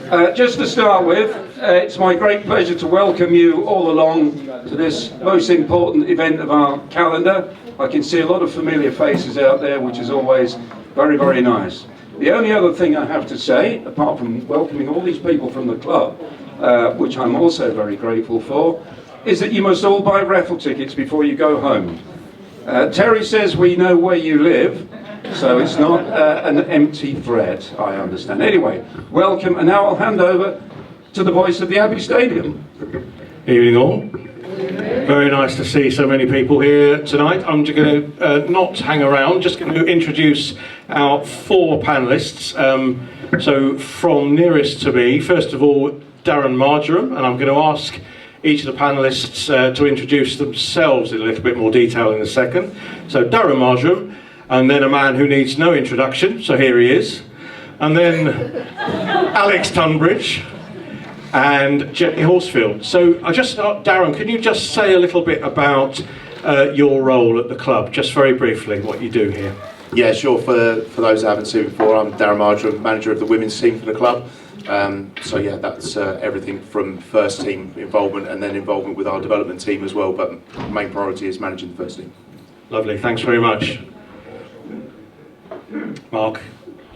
Just to start with, it's my great pleasure to welcome you all along to this most important event of our calendar. I can see a lot of familiar faces out there, which is always very, very nice. The only other thing I have to say, apart from welcoming all these people from the club, which I'm also very grateful for, is that you must all buy raffle tickets before you go home. Terry says we know where you live, so it's not an empty threat, I understand. Anyway, welcome, and now I'll hand over to the voice of the Abbey Stadium. Evening all. Very nice to see so many people here tonight. I'm just going to not hang around, just going to introduce our four panellists. So from nearest to me, first of all, Darren Marjoram, and I'm going to ask each of the panellists to introduce themselves in a little bit more detail in a second. So Darren Marjoram, and then a man who needs no introduction, so here he is. And then Alex Tunbridge and Jenny Horsfield. So I just start, Darren, can you just say a little bit about your role at the club, just very briefly, what you do here? Yeah, sure. For those who haven't seen it before, I'm Darren Marjoram, manager of the women's team for the club. So yeah, that's everything from first team involvement and then involvement with our development team as well, but main priority is managing the first team. Lovely, thanks very much. Mark,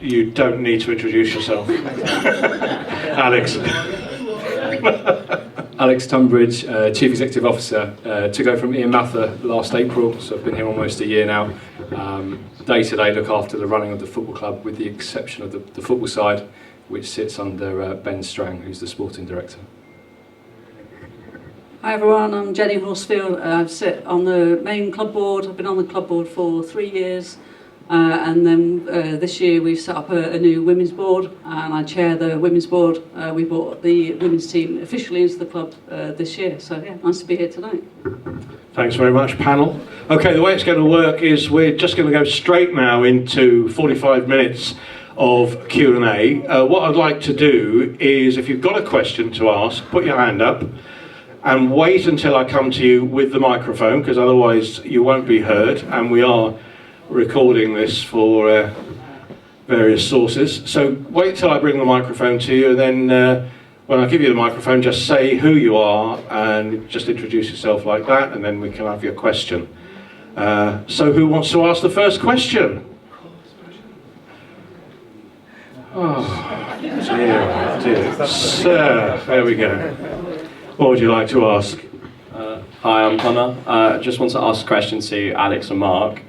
you don't need to introduce yourself. Alex. Alex Tunbridge, Chief Executive Officer, took over from Ian Mather last April, so I've been here almost a year now. Day to day look after the running of the football club, with the exception of the football side, which sits under Ben Strang, who's the sporting director. Hi everyone, I'm Jenny Horsfield. I sit on the main club board. I've been on the club board for 3 years. And then this year we've set up a new women's board, and I chair the women's board. We brought the women's team officially into the club this year, so yeah, nice to be here tonight. Thanks very much, panel. Okay, the way it's going to work is we're just going to go straight now into 45 minutes of Q&A. What I'd like to do is, if you've got a question to ask, put your hand up and wait until I come to you with the microphone, because otherwise you won't be heard, and we are recording this for various sources. So wait till I bring the microphone to you, and then when I give you the microphone, just say who you are and just introduce yourself like that, and then we can have your question. So who wants to ask the first question? Oh, dear. Sir, there we go. What would you like to ask? Hi, I'm Connor. I just want to ask a question to Alex and Mark.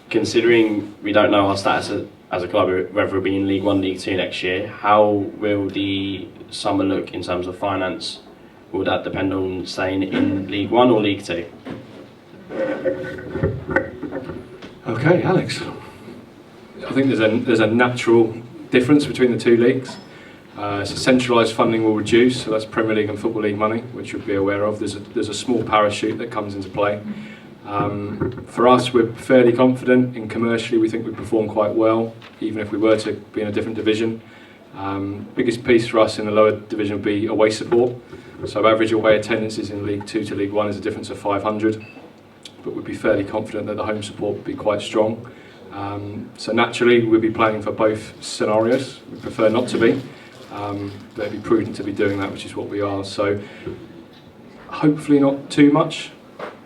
Considering we don't know our status as a club, whether we'll be in League 1, League 2 next year, how will the summer look in terms of finance? Will that depend on staying in League 1 or League 2? Okay, Alex. I think there's a natural difference between the two leagues. So centralised funding will reduce, so that's Premier League and Football League money, which you'll be aware of. There's a small parachute that comes into play. For us, we're fairly confident in commercially. We think we perform quite well, even if we were to be in a different division. Biggest piece for us in the lower division would be away support. So average away attendances in League 2 to League 1 is a difference of 500, but we'd be fairly confident that the home support would be quite strong. So naturally, we'll be planning for both scenarios. We prefer not to be, but it'd be prudent to be doing that, which is what we are. So hopefully not too much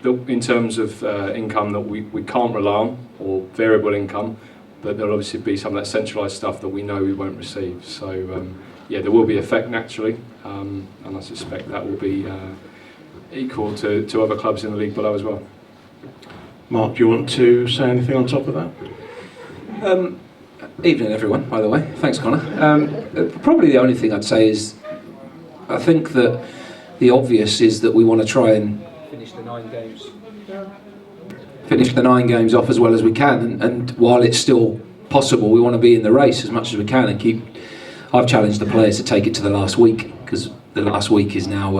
in terms of income that we can't rely on, or variable income, but there'll obviously be some of that centralised stuff that we know we won't receive. So yeah, there will be effect naturally, and I suspect that will be equal to other clubs in the league below as well. Mark, do you want to say anything on top of that? Evening everyone, by the way. Thanks, Connor. Probably the only thing I'd say is, I think that the obvious is that we want to try and finish the 9 games off as well as we can, and while it's still possible, we want to be in the race as much as we can and keep. I've challenged the players to take it to the last week, because the last week is now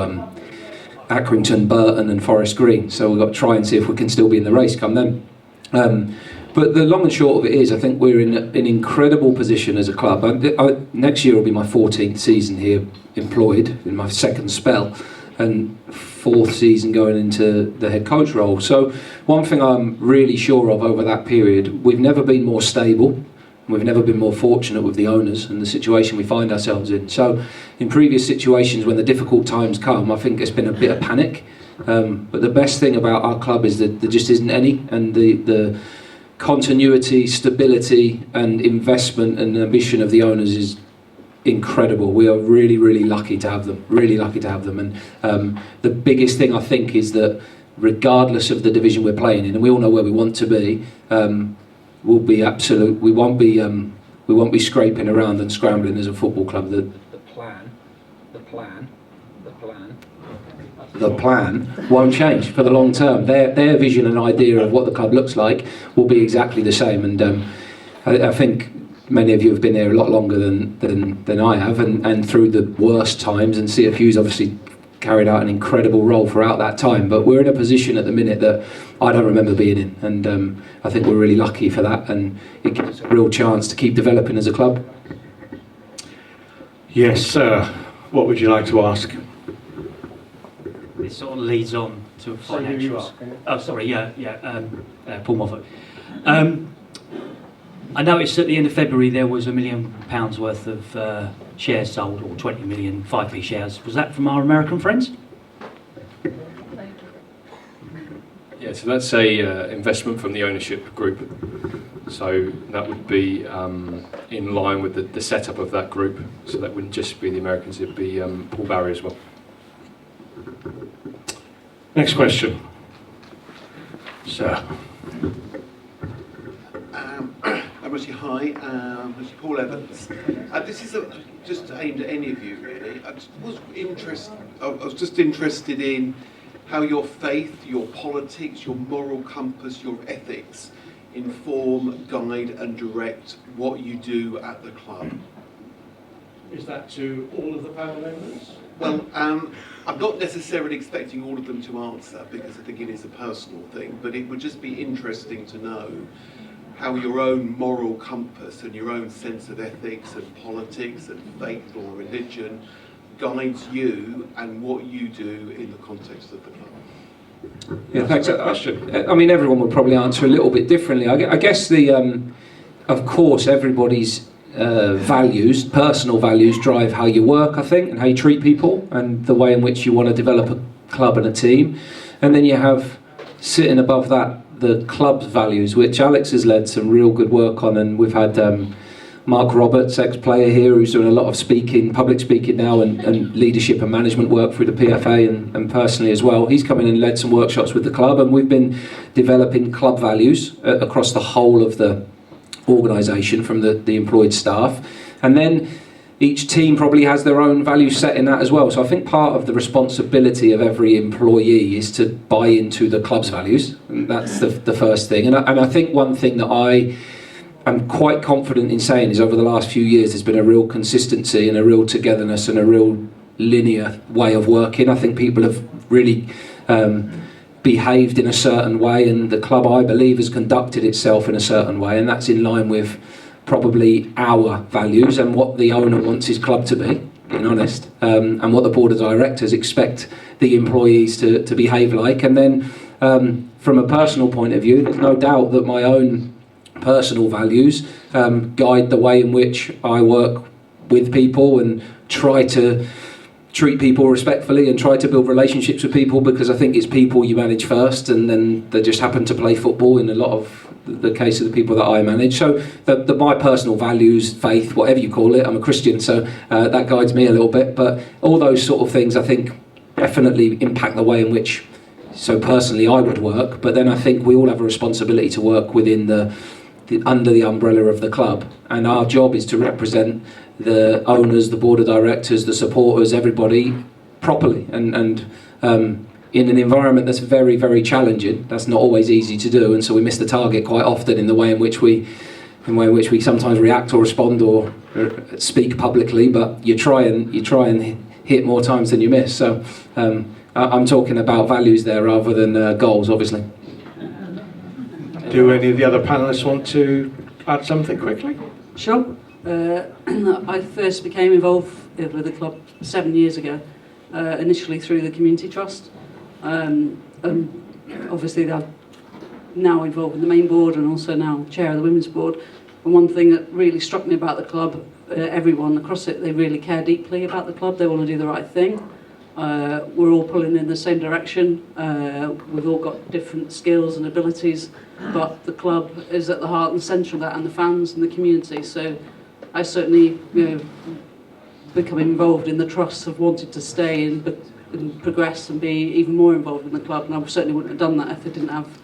Accrington, Burton and Forest Green, so we've got to try and see if we can still be in the race come then. But the long and short of it is, I think we're in an incredible position as a club. Next year will be my 14th season here employed, in my second spell, and 4th season going into the head coach role. So one thing I'm really sure of over that period, we've never been more stable. We've never been more fortunate with the owners and the situation we find ourselves in. So in previous situations when the difficult times come, I think there's been a bit of panic. But the best thing about our club is that there just isn't any, and the continuity, stability and investment and ambition of the owners is incredible. We are really, really lucky to have them, and the biggest thing I think is that regardless of the division we're playing in, and we all know where we want to be, we'll be absolute. We won't be scraping around and scrambling as a football club. The plan won't change for the long term. Their vision and idea of what the club looks like will be exactly the same. And I think many of you have been there a lot longer than I have, and through the worst times. And CFU's obviously carried out an incredible role throughout that time. But we're in a position at the minute that I don't remember being in, and I think we're really lucky for that, and it gives us a real chance to keep developing as a club. Yes, sir. What would you like to ask? It sort of leads on to financials. Oh, sorry, Paul Moffat. I noticed at the end of February there was £1 million worth of shares sold, or 20 million 5p shares. Was that from our American friends? Yeah, so that's a investment from the ownership group. So that would be in line with the setup of that group. So that wouldn't just be the Americans, it'd be Paul Barry as well. Next question. Sir. Mostly hi, Mostly Paul Evans. This is just aimed at any of you, really. I was just interested in how your faith, your politics, your moral compass, your ethics inform, guide and direct what you do at the club. Is that to all of the panel members? Well, I'm not necessarily expecting all of them to answer, because I think it is a personal thing, but it would just be interesting to know how your own moral compass and your own sense of ethics and politics and faith or religion guides you and what you do in the context of the club. Yeah, thanks. That's a good question. I mean, everyone would probably answer a little bit differently. I guess of course, everybody's values, personal values, drive how you work, I think, and how you treat people, and the way in which you want to develop a club and a team. And then you have, sitting above that, the club's values, which Alex has led some real good work on, and we've had Mark Roberts, ex-player here, who's doing a lot of speaking, public speaking now, and leadership and management work through the PFA, and personally as well. He's come in and led some workshops with the club, and we've been developing club values across the whole of the organisation, from the employed staff, and then each team probably has their own value set in that as well. So I think part of the responsibility of every employee is to buy into the club's values, and that's the first thing. And I think one thing that I am quite confident in saying is, over the last few years there's been a real consistency and a real togetherness and a real linear way of working. I think people have really behaved in a certain way, and the club, I believe, has conducted itself in a certain way, and that's in line with probably our values and what the owner wants his club to be, being honest, and what the board of directors expect the employees to behave like. And then from a personal point of view, there's no doubt that my own personal values guide the way in which I work with people and try to treat people respectfully and try to build relationships with people, because I think it's people you manage first, and then they just happen to play football in a lot of the case of the people that I manage. So my personal values, faith, whatever you call it, I'm a Christian, so that guides me a little bit, but all those sort of things I think definitely impact the way in which, so personally, I would work. But then I think we all have a responsibility to work within under the umbrella of the club, and our job is to represent the owners, the board of directors, the supporters, everybody properly, and in an environment that's very, very challenging. That's not always easy to do, and so we miss the target quite often in the way in which we sometimes react or respond or speak publicly. But you try and hit more times than you miss. So I'm talking about values there rather than goals, obviously. Do any of the other panellists want to add something quickly? Sure. I first became involved with the club 7 years ago, initially through the Community Trust. Obviously I'm now involved in the main board and also now chair of the women's board. And one thing that really struck me about the club, everyone across it, they really care deeply about the club. They want to do the right thing. We're all pulling in the same direction. We've all got different skills and abilities, but the club is at the heart and centre of that, and the fans and the community. So I certainly, become involved in the trust of wanting to stay and progress and be even more involved in the club. And I certainly wouldn't have done that if I didn't have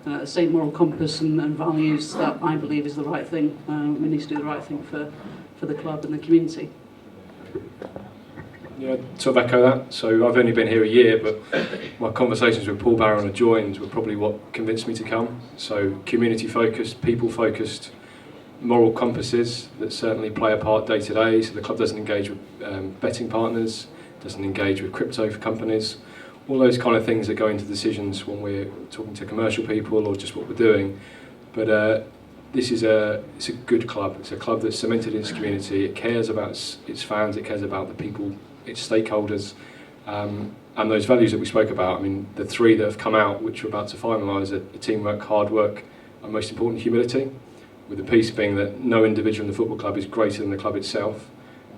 the same moral compass and values that I believe is the right thing. We need to do the right thing for the club and the community. Yeah, sort of echo that. So I've only been here a year, but my conversations with Paul Barron and joined were probably what convinced me to come. So community focused, people focused, moral compasses that certainly play a part day to day. So the club doesn't engage with betting partners, doesn't engage with crypto companies, all those kind of things that go into decisions when we're talking to commercial people or just what we're doing. But it's a good club. It's a club that's cemented in its community. It cares about its fans. It cares about the people, its stakeholders, and those values that we spoke about. I mean, the three that have come out, which we're about to finalise, are teamwork, hard work, and most important, humility. With the piece being that no individual in the football club is greater than the club itself.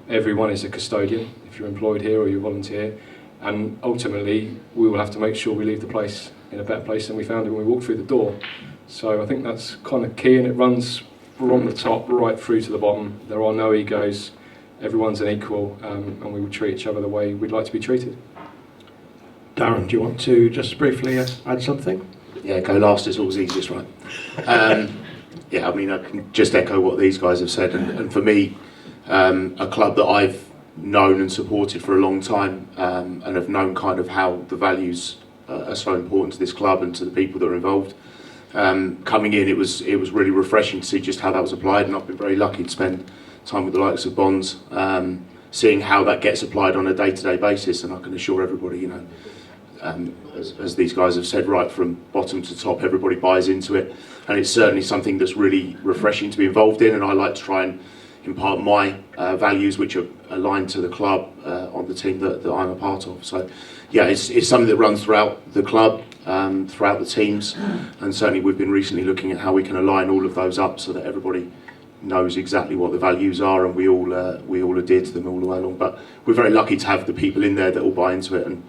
Everyone is a custodian if you're employed here or you volunteer, and ultimately we will have to make sure we leave the place in a better place than we found it when we walked through the door. So I think that's kind of key, and it runs from the top right through to the bottom. There are no egos, everyone's an equal, and we will treat each other the way we'd like to be treated. Darren, do you want to just briefly add something? Yeah, go last is always easiest, right? Yeah, I mean, I can just echo what these guys have said, and for me, a club that I've known and supported for a long time, and have known kind of how the values are so important to this club and to the people that are involved. Coming in, it was really refreshing to see just how that was applied, and I've been very lucky to spend time with the likes of Bonds, seeing how that gets applied on a day-to-day basis, and I can assure everybody, as these guys have said, right from bottom to top, everybody buys into it, and it's certainly something that's really refreshing to be involved in, and I like to try and impart my values, which are aligned to the club on the team that I'm a part of. So yeah, it's something that runs throughout the club, throughout the teams, and certainly we've been recently looking at how we can align all of those up so that everybody knows exactly what the values are, and we all adhere to them all the way along. But we're very lucky to have the people in there that all buy into it, and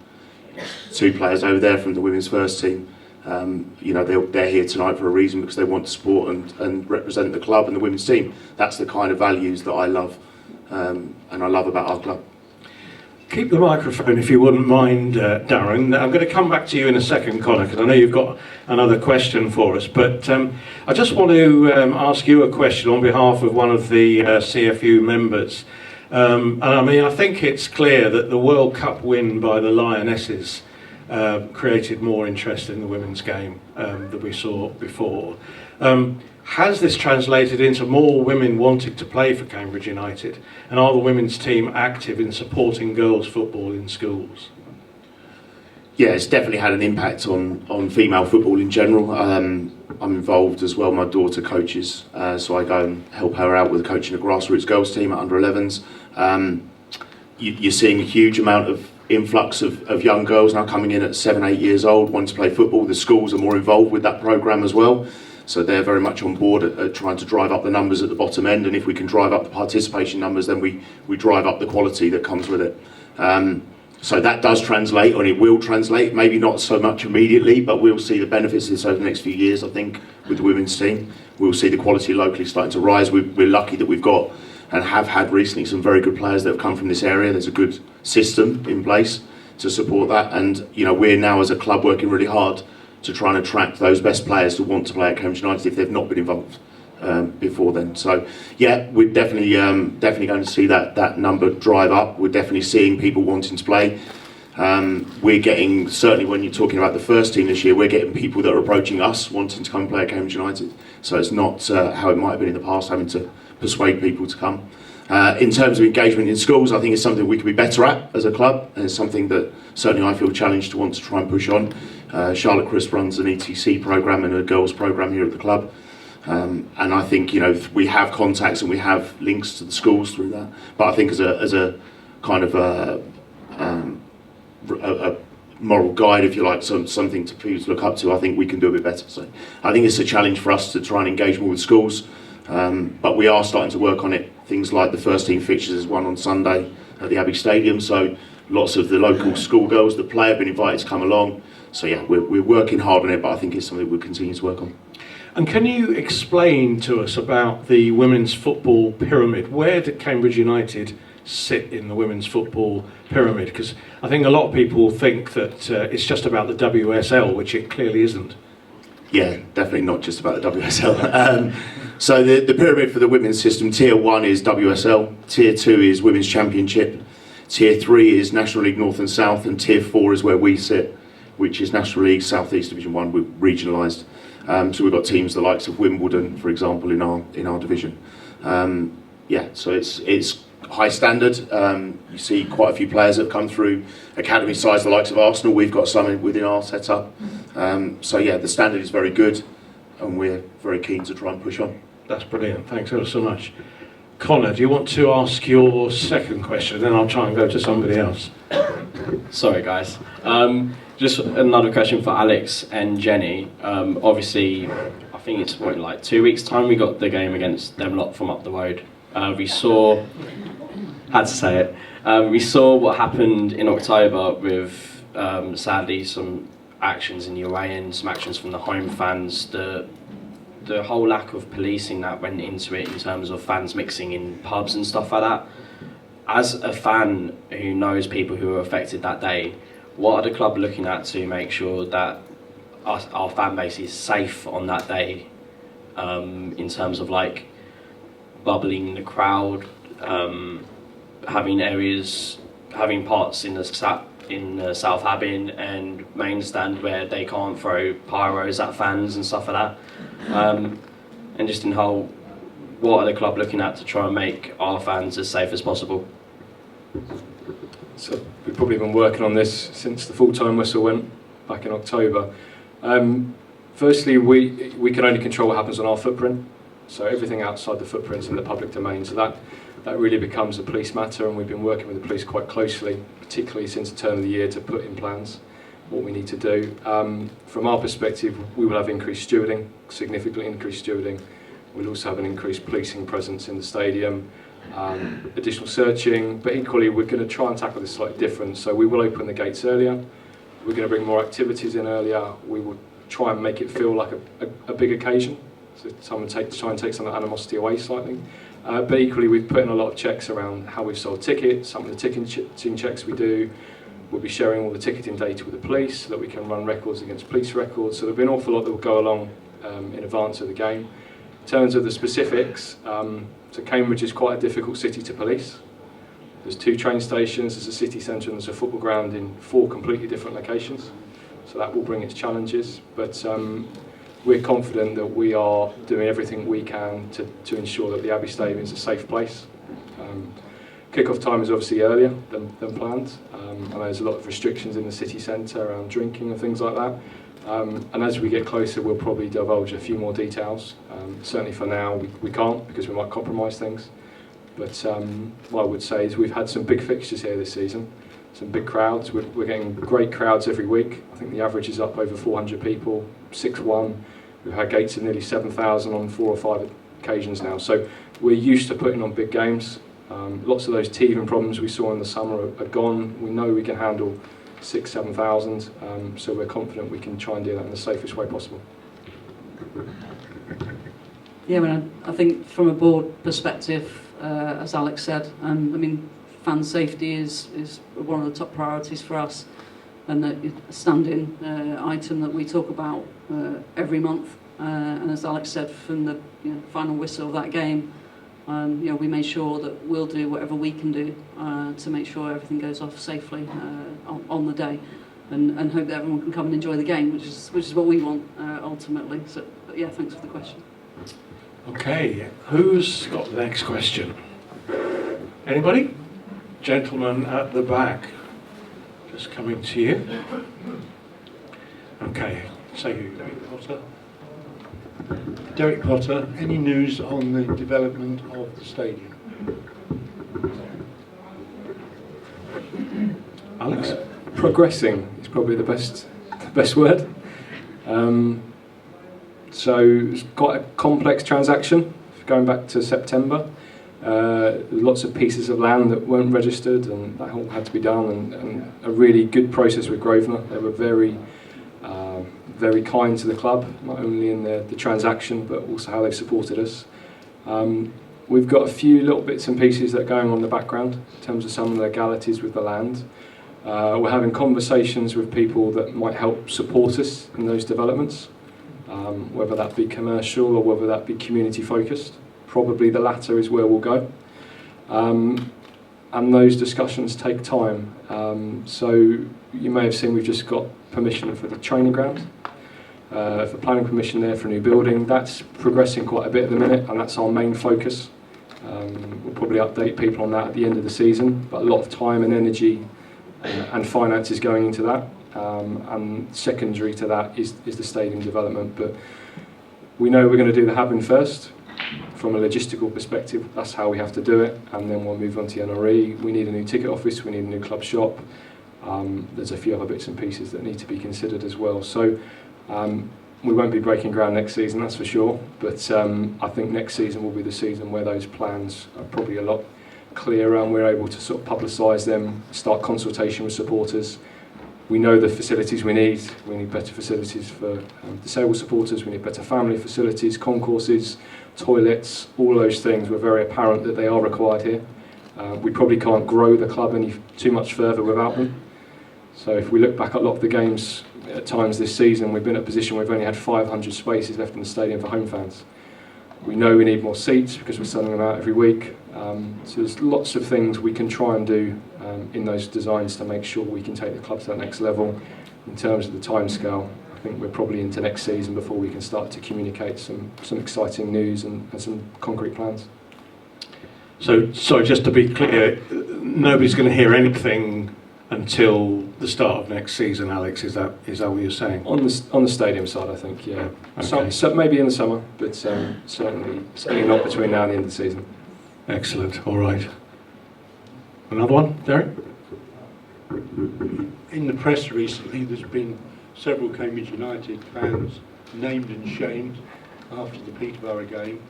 two players over there from the women's first team, they're here tonight for a reason, because they want to support and represent the club and the women's team. That's the kind of values that I love, and I love about our club. Keep the microphone if you wouldn't mind, Darren. I'm going to come back to you in a second, Connor, because I know you've got another question for us. But I just want to ask you a question on behalf of one of the CFU members. And I mean, I think it's clear that the World Cup win by the Lionesses created more interest in the women's game than we saw before. Has this translated into more women wanting to play for Cambridge United? And are the women's team active in supporting girls' football in schools? Yeah, it's definitely had an impact on female football in general. I'm involved as well. My daughter coaches, so I go and help her out with coaching a grassroots girls team at under 11s. You're seeing a huge amount of influx of young girls now coming in at 7, 8 years old, wanting to play football. The schools are more involved with that programme as well. So they're very much on board at trying to drive up the numbers at the bottom end, and if we can drive up the participation numbers, then we drive up the quality that comes with it. So that does translate, and it will translate, maybe not so much immediately, but we'll see the benefits of this over the next few years, I think, with the women's team. We'll see the quality locally starting to rise. We're lucky that we've got and have had recently some very good players that have come from this area. There's a good system in place to support that, and we're now as a club working really hard to try and attract those best players to want to play at Cambridge United if they've not been involved before then. So yeah, we're definitely going to see that number drive up. We're definitely seeing people wanting to play. We're getting, certainly when you're talking about the first team this year, we're getting people that are approaching us wanting to come and play at Cambridge United. So it's not how it might have been in the past, having to persuade people to come. In terms of engagement in schools, I think it's something we could be better at as a club, and it's something that certainly I feel challenged to want to try and push on. Charlotte Crisp runs an ETC programme and a girls programme here at the club, and I think we have contacts and we have links to the schools through that. But I think as a kind of a moral guide, if you like, something to people to look up to, I think we can do a bit better. So I think it's a challenge for us to try and engage more with schools. But we are starting to work on it. Things like the first team fixtures is one on Sunday at the Abbey Stadium, so lots of the local schoolgirls that play have been invited to come along. So yeah, we're working hard on it, but I think it's something we'll continue to work on. And can you explain to us about the women's football pyramid? Where did Cambridge United sit in the women's football pyramid? Because I think a lot of people think that it's just about the WSL, which it clearly isn't. Yeah, definitely not just about the WSL. So the pyramid for the women's system, Tier 1 is WSL, Tier 2 is Women's Championship, Tier 3 is National League North and South, and Tier 4 is where we sit, which is National League South East Division 1, we're regionalised. So we've got teams the likes of Wimbledon, for example, in our division. Yeah, so it's high standard. You see quite a few players that have come through academy size, the likes of Arsenal. We've got some within our setup. So yeah, the standard is very good, and we're very keen to try and push on. That's brilliant. Thanks ever so much. Connor, do you want to ask your second question? Then I'll try and go to somebody else. Sorry, guys. Just another question for Alex and Jenny. Obviously, I think it's like 2 weeks' time we got the game against them lot from up the road. We saw we saw what happened in October with sadly some actions in the away end, some actions from the home fans. The whole lack of policing that went into it in terms of fans mixing in pubs and stuff like that. As a fan who knows people who were affected that day, what are the club looking at to make sure that our fan base is safe on that day, in terms of like bubbling the crowd, having parts in the South Abbey and main stand where they can't throw pyros at fans and stuff like that, and just in whole, what are the club looking at to try and make our fans as safe as possible? So we've probably been working on this since the full-time whistle went back in October. Firstly, we can only control what happens on our footprint, so everything outside the footprint's in the public domain, so that really becomes a police matter, and we've been working with the police quite closely, particularly since the turn of the year, to put in plans what we need to do. From our perspective, we will have increased stewarding, significantly increased stewarding. We'll also have an increased policing presence in the stadium, additional searching, but equally we're going to try and tackle this slightly different. So we will open the gates earlier, we're going to bring more activities in earlier, we will try and make it feel like a big occasion, so try and take some of the animosity away slightly. But equally we've put in a lot of checks around how we've sold tickets, some of the ticketing checks we do. We'll be sharing all the ticketing data with the police so that we can run records against police records. So there'll be an awful lot that will go along in advance of the game. In terms of the specifics, so Cambridge is quite a difficult city to police. There's 2 train stations, there's a city centre and there's a football ground in 4 completely different locations. So that will bring its challenges. But we're confident that we are doing everything we can to ensure that the Abbey Stadium is a safe place. Kick-off time is obviously earlier than planned, and there's a lot of restrictions in the city centre around drinking and things like that. And as we get closer, we'll probably divulge a few more details. Certainly for now, we can't, because we might compromise things. But what I would say is we've had some big fixtures here this season, some big crowds. We're getting great crowds every week. I think the average is up over 400 people, 6-1. We've had gates of nearly 7,000 on 4 or 5 occasions now. So we're used to putting on big games. Lots of those teething problems we saw in the summer are gone. We know we can handle 6,000-7,000, so we're confident we can try and do that in the safest way possible. Yeah, I think from a board perspective, as Alex said, I mean, fan safety is one of the top priorities for us, and a standing item that we talk about every month. And as Alex said, from the final whistle of that game, we made sure that we'll do whatever we can do to make sure everything goes off safely on the day, and hope that everyone can come and enjoy the game, which is what we want ultimately. So, but yeah, thanks for the question. Okay, who's got the next question? Anybody? Gentleman at the back, just coming to you. Okay, say you, Derek Potter. Derek Potter, any news on the development of the stadium? Alex? Progressing is probably the best word. So it's quite a complex transaction, going back to September. Lots of pieces of land that weren't registered, and that all had to be done, and a really good process with Grosvenor. They were very kind to the club, not only in the transaction but also how they supported us. We've got a few little bits and pieces that are going on in the background in terms of some of the legalities with the land. We're having conversations with people that might help support us in those developments, whether that be commercial or whether that be community focused. Probably the latter is where we'll go. And those discussions take time. So you may have seen we've just got permission for the training ground, for planning permission there for a new building. That's progressing quite a bit at the minute, and that's our main focus. We'll probably update people on that at the end of the season, but a lot of time and energy and finance is going into that. And secondary to that is the stadium development. But we know we're going to do the Habin first. From a logistical perspective, that's how we have to do it, and then we'll move on to NRE. We need a new ticket office, we need a new club shop. There's a few other bits and pieces that need to be considered as well. So we won't be breaking ground next season, that's for sure, but I think next season will be the season where those plans are probably a lot clearer, and we're able to sort of publicise them, start consultation with supporters. We know the facilities we need. We need better facilities for disabled supporters, we need better family facilities, concourses, toilets, all those things were very apparent that they are required here. We probably can't grow the club too much further without them. So if we look back at a lot of the games at times this season, we've been in a position where we've only had 500 spaces left in the stadium for home fans. We know we need more seats because we're selling them out every week. So there's lots of things we can try and do in those designs to make sure we can take the club to that next level. In terms of the timescale, I think we're probably into next season before we can start to communicate some exciting news and some concrete plans. So, sorry, just to be clear, nobody's going to hear anything until the start of next season, Alex. Is that what you're saying? On the stadium side, I think, yeah. Okay. So maybe in the summer, but certainly not between now and the end of the season. Excellent. All right. Another one, Derek? In the press recently, there's been several Cambridge United fans named and shamed after the Peterborough game.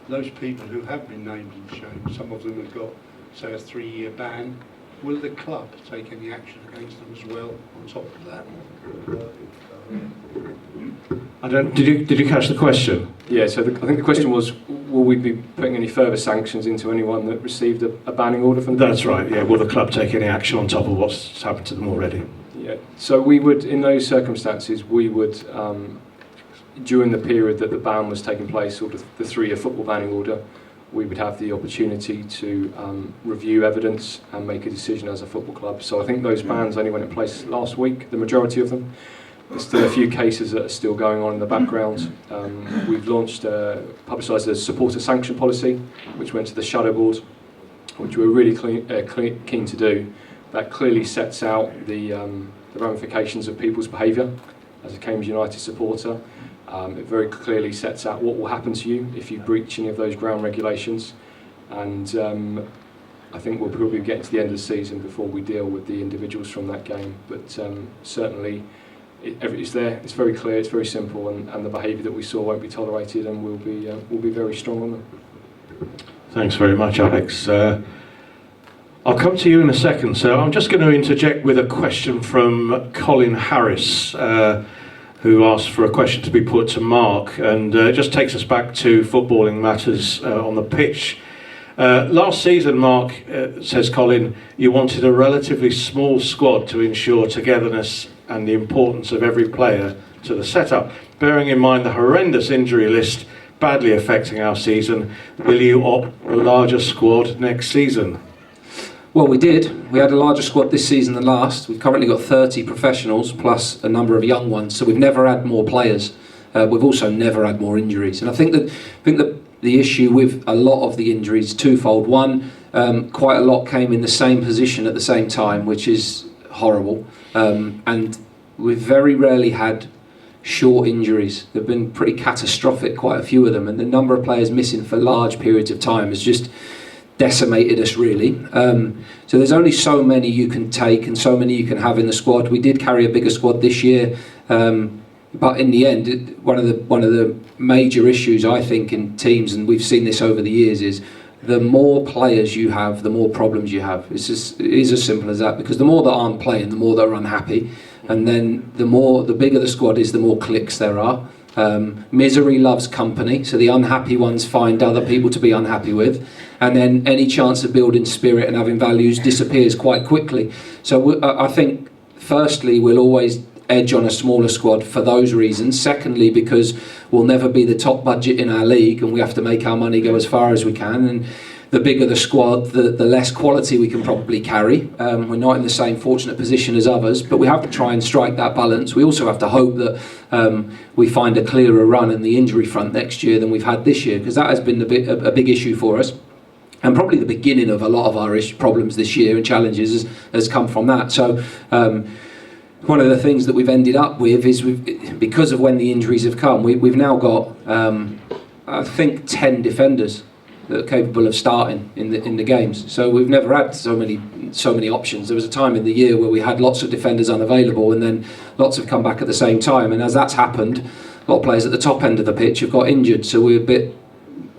Those people who have been named and shamed, some of them have got, say, a 3-year ban. Will the club take any action against them as well on top of that? Did you catch the question? Yeah, so I think the question was, will we be putting any further sanctions into anyone that received a banning order from the That's right, yeah. Will the club take any action on top of what's happened to them already? Yeah, so we would, in those circumstances, we would, during the period that the ban was taking place, sort of the 3-year football banning order, we would have the opportunity to review evidence and make a decision as a football club. So I think those bans only went in place last week, the majority of them. There's still a few cases that are still going on in the background. We've launched, publicised a supporter sanction policy, which went to the shadow board, which we're really keen to do. That clearly sets out the ramifications of people's behaviour as a Cambridge United supporter. It very clearly sets out what will happen to you if you breach any of those ground regulations. And I think we'll probably get to the end of the season before we deal with the individuals from that game. But certainly, it's there, it's very clear, it's very simple, and the behaviour that we saw won't be tolerated, and we'll be very strong on them. Thanks very much, Alex. I'll come to you in a second. So I'm just going to interject with a question from Colin Harris, who asked for a question to be put to Mark, and it just takes us back to footballing matters on the pitch. Last season, Mark, says Colin, you wanted a relatively small squad to ensure togetherness and the importance of every player to the setup. Bearing in mind the horrendous injury list badly affecting our season, will you opt for a larger squad next season? Well, we did. We had a larger squad this season than last. We've currently got 30 professionals plus a number of young ones, so we've never had more players. We've also never had more injuries. And I think that the issue with a lot of the injuries is twofold. One, quite a lot came in the same position at the same time, which is horrible. And we've very rarely had short injuries. They've been pretty catastrophic, quite a few of them. And the number of players missing for large periods of time has just decimated us, really. So there's only so many you can take and so many you can have in the squad. We did carry a bigger squad this year. But in the end, one of the major issues I think in teams, and we've seen this over the years, is the more players you have, the more problems you have. It is as simple as that, because the more that aren't playing, the more they're unhappy, and then the bigger the squad is, the more cliques there are. Misery loves company, so the unhappy ones find other people to be unhappy with, and then any chance of building spirit and having values disappears quite quickly. So I think, firstly, we'll always edge on a smaller squad for those reasons. Secondly, because we'll never be the top budget in our league, and we have to make our money go as far as we can. And the bigger the squad, the less quality we can probably carry. We're not in the same fortunate position as others, but we have to try and strike that balance. We also have to hope that we find a clearer run in the injury front next year than we've had this year, because that has been a big issue for us. And probably the beginning of a lot of our problems this year and challenges has come from that. So one of the things that we've ended up with is, because of when the injuries have come, we've now got, I think, 10 defenders that are capable of starting in the games. So we've never had so many options. There was a time in the year where we had lots of defenders unavailable, and then lots have come back at the same time. And as that's happened, a lot of players at the top end of the pitch have got injured. So we're a bit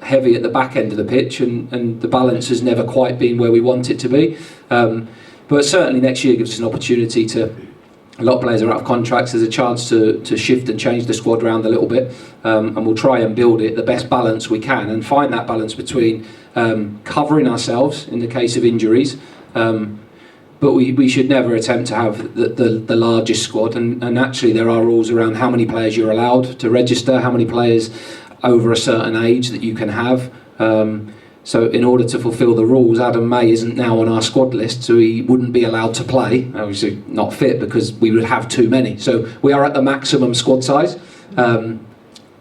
heavy at the back end of the pitch, and the balance has never quite been where we want it to be. But certainly next year gives us an opportunity to. A lot of players are out of contracts. There's a chance to shift and change the squad around a little bit, and we'll try and build it the best balance we can, and find that balance between covering ourselves in the case of injuries, but we should never attempt to have the largest squad. And actually, there are rules around how many players you're allowed to register, how many players over a certain age that you can have. So in order to fulfil the rules, Adam May isn't now on our squad list, so he wouldn't be allowed to play. Obviously not fit, because we would have too many. So we are at the maximum squad size, but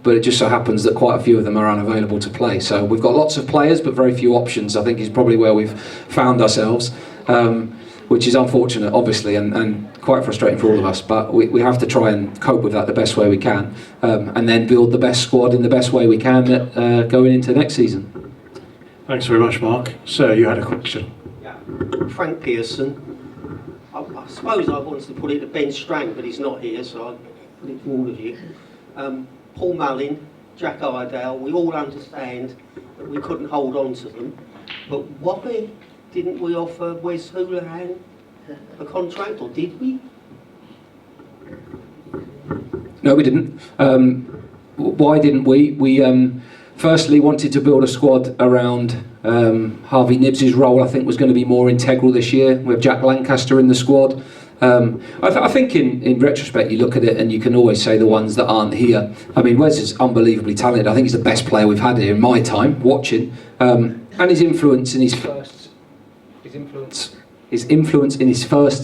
it just so happens that quite a few of them are unavailable to play. So we've got lots of players, but very few options, I think, is probably where we've found ourselves, which is unfortunate, obviously, and quite frustrating for all of us. But we have to try and cope with that the best way we can, and then build the best squad in the best way we can going into next season. Thanks very much, Mark. Sir, you had a question. Yeah. Frank Pearson. I suppose I wanted to put it to Ben Strang, but he's not here, so I'll put it to all of you. Paul Mullin, Jack Iredale, we all understand that we couldn't hold on to them, but why didn't we offer Wes Houlihan a contract, or did we? No, we didn't. Why didn't we? We firstly wanted to build a squad around Harvey Nibbs' role. I think was going to be more integral this year. We have Jack Lancaster in the squad. I think in retrospect you look at it and you can always say the ones that aren't here. I mean, Wes is unbelievably talented. I think he's the best player we've had here in my time watching. And his influence in his first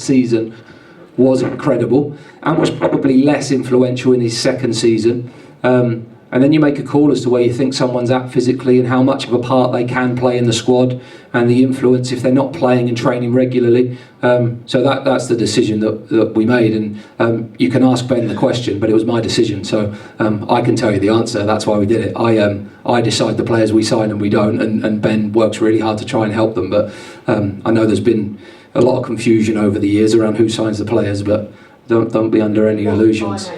season was incredible, and was probably less influential in his second season. And then you make a call as to where you think someone's at physically and how much of a part they can play in the squad, and the influence if they're not playing and training regularly. So that's the decision that we made, and you can ask Ben the question, but it was my decision, so I can tell you the answer. That's why we did it. I decide the players we sign and we don't, and Ben works really hard to try and help them, but I know there's been a lot of confusion over the years around who signs the players, but don't be under any illusions.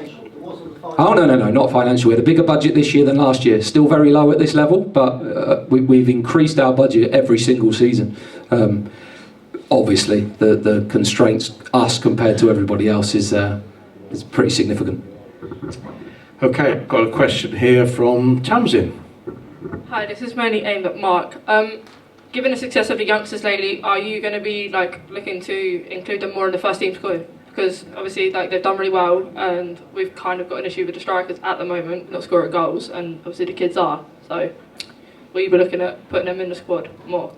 Oh, no, not financial. We had a bigger budget this year than last year. Still very low at this level, but we've increased our budget every single season. Obviously, the constraints, us compared to everybody else, is pretty significant. Okay, I've got a question here from Tamsin. Hi, this is mainly aimed at Mark. Given the success of the youngsters lately, are you going to be looking to include them more in the first team squad? Because obviously they've done really well, and we've kind of got an issue with the strikers at the moment, not scoring goals, and obviously the kids are. So will you be looking at putting them in the squad more?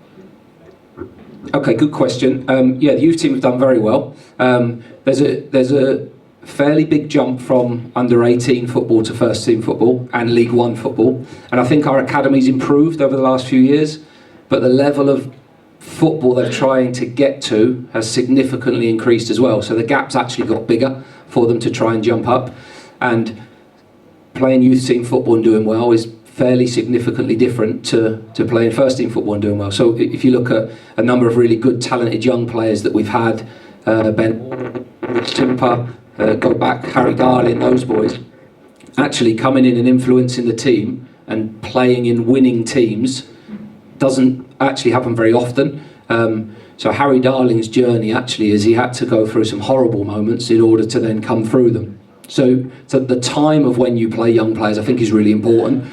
Okay, good question. Yeah, the youth team have done very well. There's a fairly big jump from under 18 football to first team football and League One football, and I think our academy's improved over the last few years, but the level of football they're trying to get to has significantly increased as well. So the gap's actually got bigger for them to try and jump up, and playing youth team football and doing well is fairly significantly different to playing first team football and doing well. So if you look at a number of really good talented young players that we've had, Ben Timper, go back, Harry Darling, those boys, actually coming in and influencing the team and playing in winning teams doesn't actually happen very often. So Harry Darling's journey actually is he had to go through some horrible moments in order to then come through them. So the time of when you play young players I think is really important.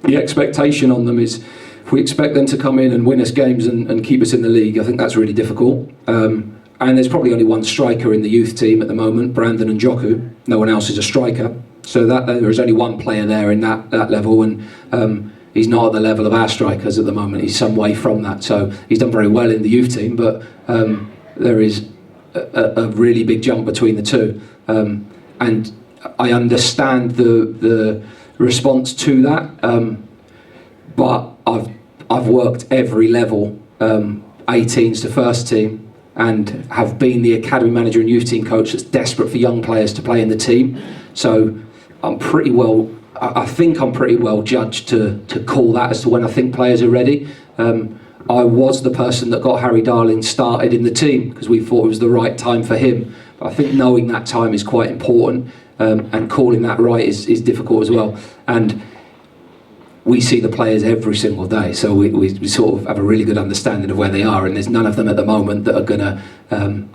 The expectation on them is if we expect them to come in and win us games and keep us in the league, I think that's really difficult. And there's probably only one striker in the youth team at the moment, Brandon and Njoku. No one else is a striker. So that there is only one player there in that level, and he's not at the level of our strikers at the moment. He's some way from that. So he's done very well in the youth team, but there is a really big jump between the two. And I understand the response to that, but I've worked every level, 18s to first team, and have been the academy manager and youth team coach that's desperate for young players to play in the team. So I think I'm pretty well judged to call that as to when I think players are ready. I was the person that got Harry Darling started in the team because we thought it was the right time for him. But I think knowing that time is quite important, and calling that right is difficult as well. And we see the players every single day, so we sort of have a really good understanding of where they are, and there's none of them at the moment that are going to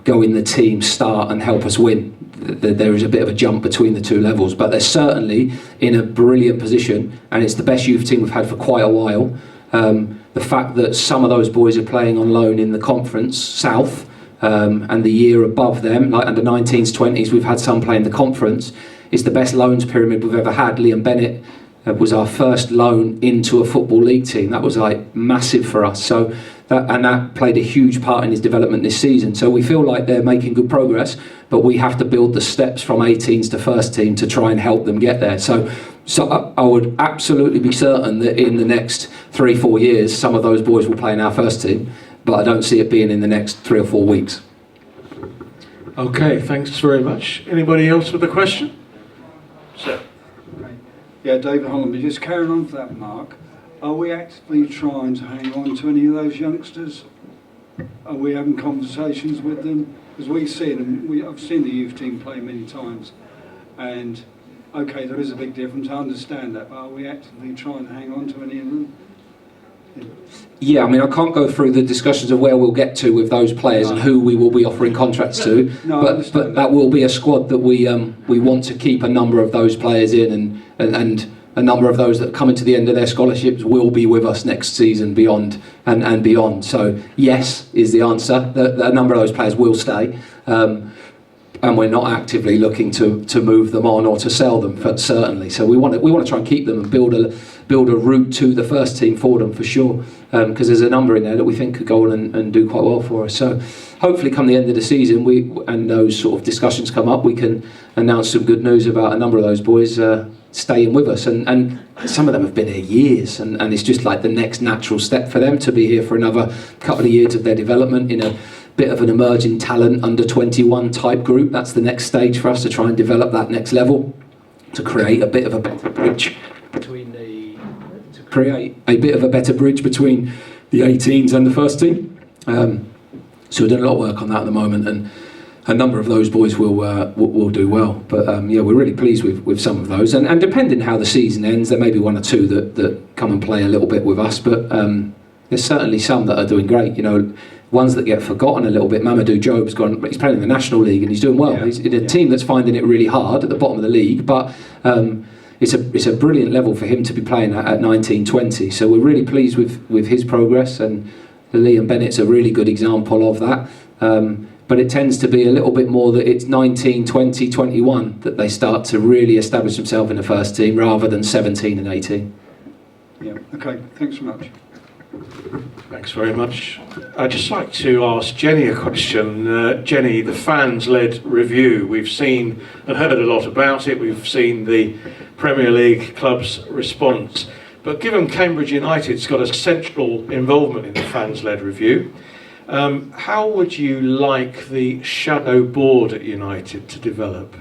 go in the team, start and help us win. There is a bit of a jump between the two levels, but they're certainly in a brilliant position, and it's the best youth team we've had for quite a while. The fact that some of those boys are playing on loan in the Conference South, and the year above them, like under 19s, 20s, we've had some play in the Conference, is the best loans pyramid we've ever had. Liam Bennett was our first loan into a Football League team. That was like massive for us. So that played a huge part in his development this season. So we feel like they're making good progress, but we have to build the steps from 18s to first team to try and help them get there. So I would absolutely be certain that in the next 3-4 years, some of those boys will play in our first team, but I don't see it being in the next 3 or 4 weeks. Okay, thanks very much. Anybody else with a question? Sir. Yeah, David Holland, just carrying on for that, Mark. Are we actively trying to hang on to any of those youngsters? Are we having conversations with them? Because we see them, I've seen the youth team play many times, and okay, there is a big difference, I understand that, but are we actively trying to hang on to any of them? Yeah, I mean, I can't go through the discussions of where we'll get to with those players and who we will be offering contracts to, but that will be a squad that we want to keep a number of those players in, and a number of those that come into the end of their scholarships will be with us next season beyond and beyond. So yes is the answer. A number of those players will stay, and we're not actively looking to move them on or to sell them, certainly. So we want to try and keep them and build a route to the first team for them for sure, because there's a number in there that we think could go on and do quite well for us. So hopefully come the end of the season and those sort of discussions come up, we can announce some good news about a number of those boys staying with us, and some of them have been here years, and it's just like the next natural step for them to be here for another couple of years of their development in a bit of an emerging talent under 21 type group. That's the next stage for us to try and develop that next level, to create a bit of a better bridge between the 18s and the first team. So we're doing a lot of work on that at the moment, and a number of those boys will do well. But yeah, we're really pleased with some of those, and depending how the season ends, there may be one or two that come and play a little bit with us, but there's certainly some that are doing great. You know, ones that get forgotten a little bit. Mamadou Job's gone, he's playing in the National League and he's doing well. He's in a team that's finding it really hard at the bottom of the league, but it's a brilliant level for him to be playing at 19-20. So we're really pleased with his progress, and Liam Bennett's a really good example of that. But it tends to be a little bit more that it's 19, 20, 21 that they start to really establish themselves in the first team rather than 17 and 18. Yeah, okay, thanks so much. Thanks very much. I'd just like to ask Jenny a question. Jenny, the fans-led review, we've seen and heard a lot about it. We've seen the Premier League club's response. But given Cambridge United's got a central involvement in the fans-led review, how would you like the shadow board at United to develop?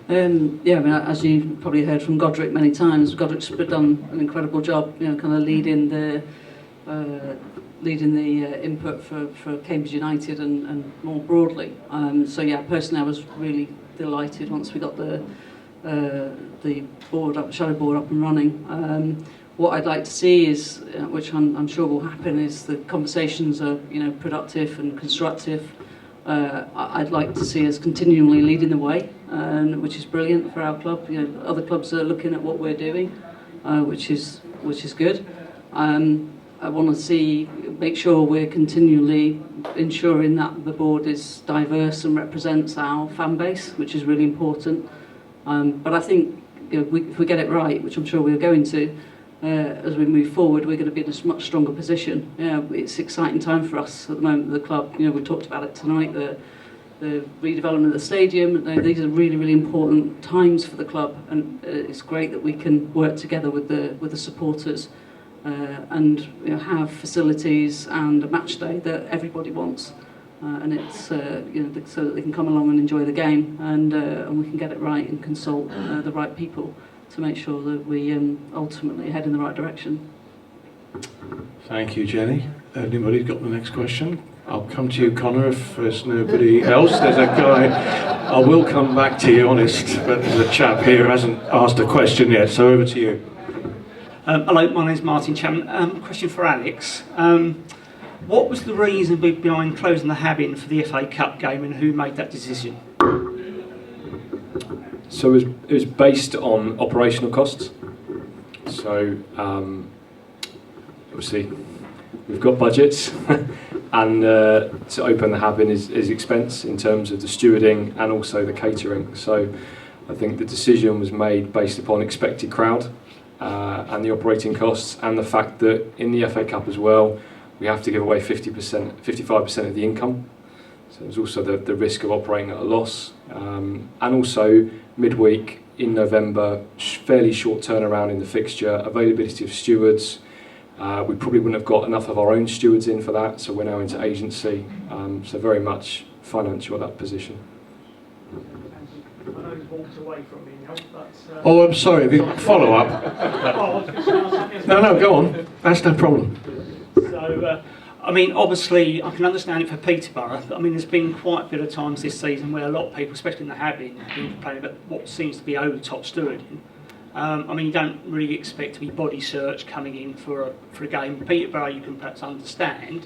Yeah, I mean, as you probably heard from Godric many times, Godric's done an incredible job, you know, kind of leading the input for Cambridge United and more broadly. So yeah, personally, I was really delighted once we got the the shadow board up and running. What I'd like to see is, which I'm sure will happen, is the conversations are productive and constructive. I'd like to see us continually leading the way, which is brilliant for our club. Other clubs are looking at what we're doing, which is good. I want to make sure we're continually ensuring that the board is diverse and represents our fan base, which is really important. But I think if we get it right, which I'm sure we're going to, as we move forward, we're going to be in a much stronger position. It's an exciting time for us at the moment at the club. We talked about it tonight, the redevelopment of the stadium. These are really, really important times for the club, and it's great that we can work together with the supporters and have facilities and a match day that everybody wants. And it's so that they can come along and enjoy the game, and we can get it right and consult the right people to make sure that we ultimately head in the right direction. Thank you, Jenny. Anybody got the next question? I'll come to you, Connor, if there's nobody else. There's a guy. I will come back to you, honest, but the chap here hasn't asked a question yet, so over to you. Hello, my name's Martin Chapman. Question for Alex. What was the reason behind closing the Hab-In for the FA Cup game, and who made that decision? So it was based on operational costs. So obviously we've got budgets, and to open the Hab-In is expense in terms of the stewarding and also the catering. So I think the decision was made based upon expected crowd and the operating costs, and the fact that in the FA Cup as well, we have to give away 55% of the income. So there's also the risk of operating at a loss, and also midweek in November, fairly short turnaround in the fixture, availability of stewards. We probably wouldn't have got enough of our own stewards in for that, so we're now into agency. So very much financial at that position. I know he's walked away from me now, but... Oh, I'm sorry, have you got a follow-up? No, go on. That's no problem. So, I mean, obviously, I can understand it for Peterborough. I mean, there's been quite a bit of times this season where a lot of people, especially in the Hab-In, have been complaining about what seems to be over-the-top stewarding. I mean, you don't really expect to be body search coming in for a game. Peterborough, you can perhaps understand,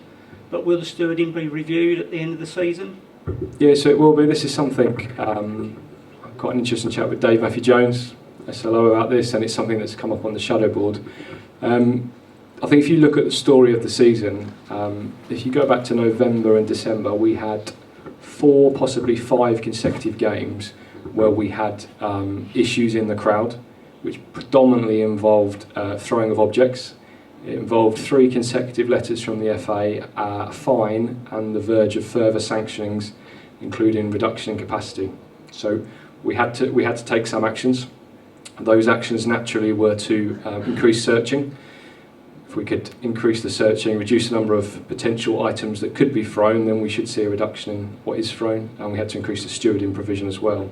but will the stewarding be reviewed at the end of the season? Yeah, so it will be. This is something, quite an interesting chat with Dave Matthew-Jones, SLO, about this, and it's something that's come up on the shadow board. I think if you look at the story of the season, if you go back to November and December, we had 4, possibly 5 consecutive games where we had issues in the crowd, which predominantly involved throwing of objects. It involved 3 consecutive letters from the FA, a fine, and the verge of further sanctionings, including reduction in capacity. So we had to take some actions. Those actions naturally were to increase searching. If we could increase the searching, reduce the number of potential items that could be thrown, then we should see a reduction in what is thrown, and we had to increase the stewarding provision as well.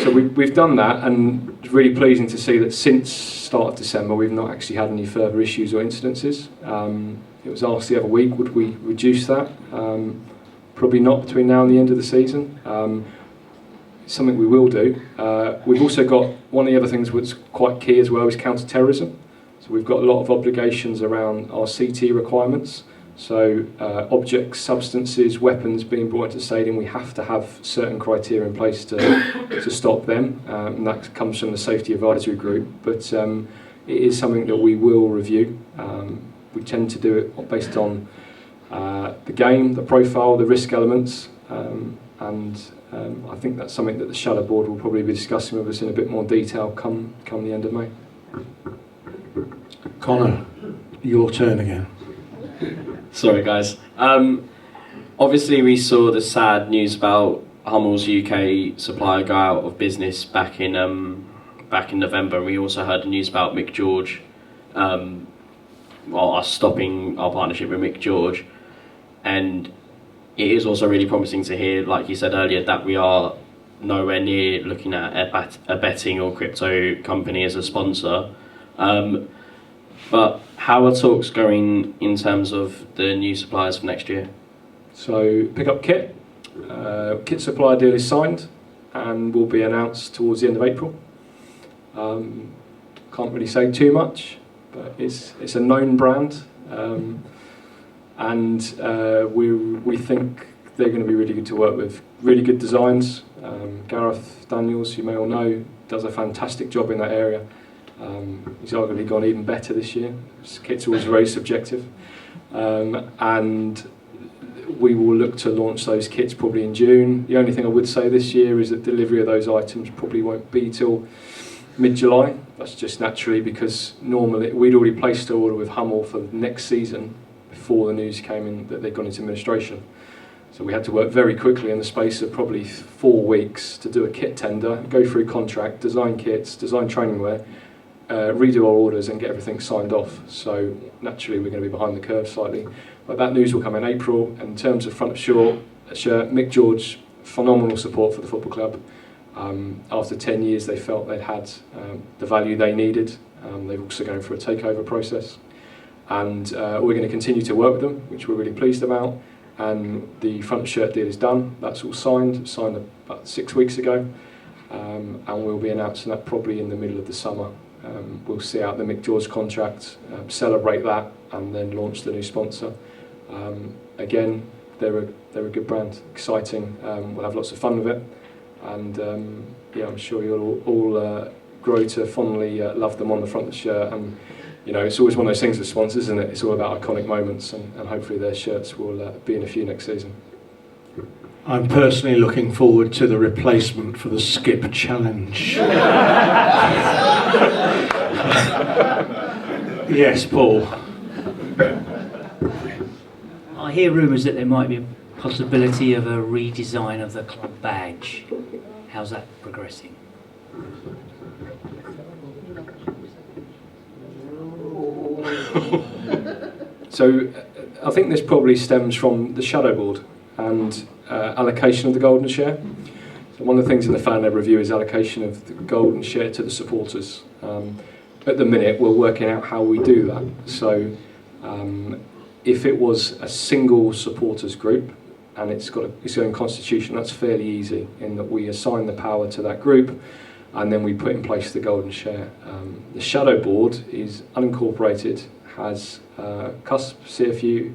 So we've done that, and it's really pleasing to see that since start of December we've not actually had any further issues or incidences. It was asked the other week, would we reduce that? Probably not between now and the end of the season. It's something we will do. We've also got, one of the other things that's quite key as well is counter-terrorism. So we've got a lot of obligations around our CT requirements. So objects, substances, weapons being brought into the stadium, we have to have certain criteria in place to stop them, and that comes from the Safety Advisory Group. But it is something that we will review. We tend to do it based on the game, the profile, the risk elements, and I think that's something that the Shadow Board will probably be discussing with us in a bit more detail come the end of May. Connor, your turn again. Sorry, guys. Obviously, we saw the sad news about Hummel's UK supplier go out of business back in November. We also heard the news about Mick George, us stopping our partnership with Mick George, and it is also really promising to hear, like you said earlier, that we are nowhere near looking at a betting or crypto company as a sponsor. But how are talks going in terms of the new suppliers for next year? So pick up kit. Kit supplier deal is signed. and will be announced towards the end of April. Can't really say too much, but it's a known brand, and we think they're going to be really good to work with. Really good designs. Gareth Daniels, you may all know, does a fantastic job in that area. He's arguably gone even better this year. His kit's always very subjective, and we will look to launch those kits probably in June. The only thing I would say this year is that delivery of those items probably won't be till mid-July. That's just naturally because normally we'd already placed an order with Hummel for next season before the news came in that they'd gone into administration. So we had to work very quickly in the space of probably 4 weeks to do a kit tender, go through contract, design kits, design training wear, redo our orders and get everything signed off. So naturally we're going to be behind the curve slightly. But that news will come in April. In terms of front of shirt, Mick George, phenomenal support for the football club. After 10 years they felt they'd had the value they needed. They're also going through a takeover process. And we're going to continue to work with them, which we're really pleased about. And the front shirt deal is done. That's all signed about 6 weeks ago. And we'll be announcing that probably in the middle of the summer. We'll see out the Mick George contract, celebrate that, and then launch the new sponsor. Again, they're a good brand, exciting. We'll have lots of fun with it, and yeah, I'm sure you'll all grow to fondly love them on the front of the shirt. And you know, it's always one of those things with sponsors, isn't it? It's all about iconic moments, and hopefully their shirts will be in a few next season. I'm personally looking forward to the replacement for the Skip Challenge. Yes, Paul. I hear rumours that there might be a possibility of a redesign of the club badge. How's that progressing? So I think this probably stems from the shadow board and allocation of the golden share. So one of the things in the fan led review is allocation of the golden share to the supporters. At the minute we're working out how we do that. So if it was a single supporters group and it's got its own constitution, that's fairly easy in that we assign the power to that group and then we put in place the golden share. The shadow board is unincorporated, has CUSP, CFU,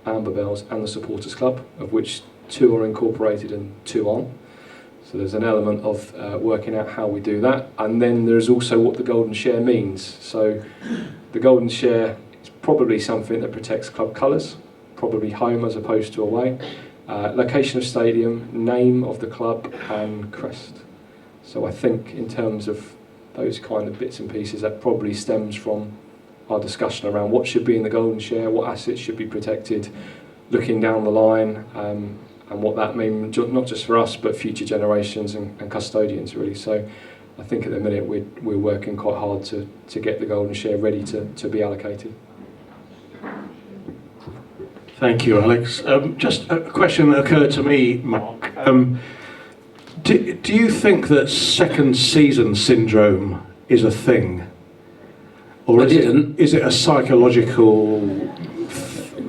Amber Bells and the Supporters Club, of which 2 are incorporated and 2 aren't. So there's an element of working out how we do that, and then there's also what the golden share means. So the golden share is probably something that protects club colours, probably home as opposed to away, location of stadium, name of the club and crest. So I think in terms of those kind of bits and pieces, that probably stems from our discussion around what should be in the golden share, what assets should be protected, looking down the line, and what that means, not just for us, but future generations and custodians, really. So I think at the minute we're working quite hard to get the golden share ready to be allocated. Thank you, Alex. Just a question that occurred to me, Mark. Do you think that second season syndrome is a thing? Or is it a psychological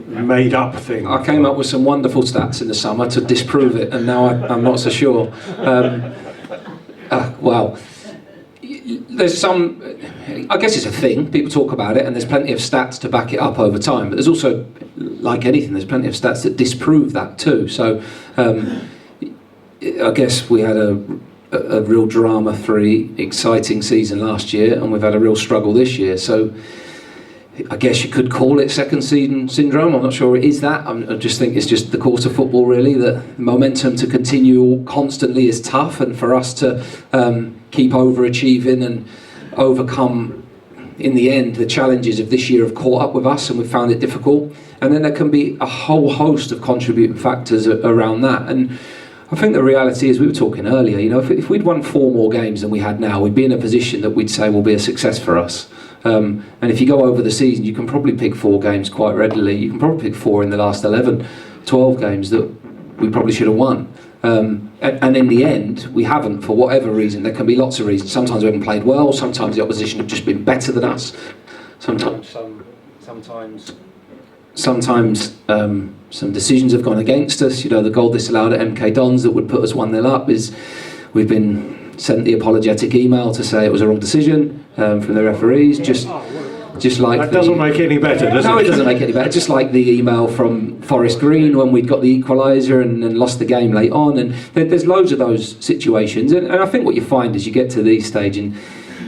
made up thing? I came up with some wonderful stats in the summer to disprove it, and now I'm not so sure. Wow. There's some, I guess it's a thing, people talk about it, and there's plenty of stats to back it up over time, but there's also, like anything, there's plenty of stats that disprove that too. So I guess we had a real drama-free, exciting season last year, and we've had a real struggle this year. So I guess you could call it second season syndrome. I'm not sure it is that. I just think it's just the course of football, really. The momentum to continue constantly is tough, and for us to keep overachieving and overcome, in the end, the challenges of this year have caught up with us, and we've found it difficult. And then there can be a whole host of contributing factors around that. And I think the reality is, we were talking earlier, you know, if we'd won 4 more games than we had now, we'd be in a position that we'd say will be a success for us. And if you go over the season, you can probably pick 4 games quite readily. You can probably pick 4 in the last 11, 12 games that we probably should have won. And in the end, we haven't, for whatever reason. There can be lots of reasons. Sometimes we haven't played well, sometimes the opposition have just been better than us. Sometimes some decisions have gone against us. You know, the goal disallowed at MK Dons that would put us 1-0 up we've been sent the apologetic email to say it was a wrong decision from the referees. Just like that doesn't make it any better, does it? No, it doesn't make it any better. Just like the email from Forest Green when we'd got the equaliser and lost the game late on, and there's loads of those situations. And I think what you find is you get to these stage, and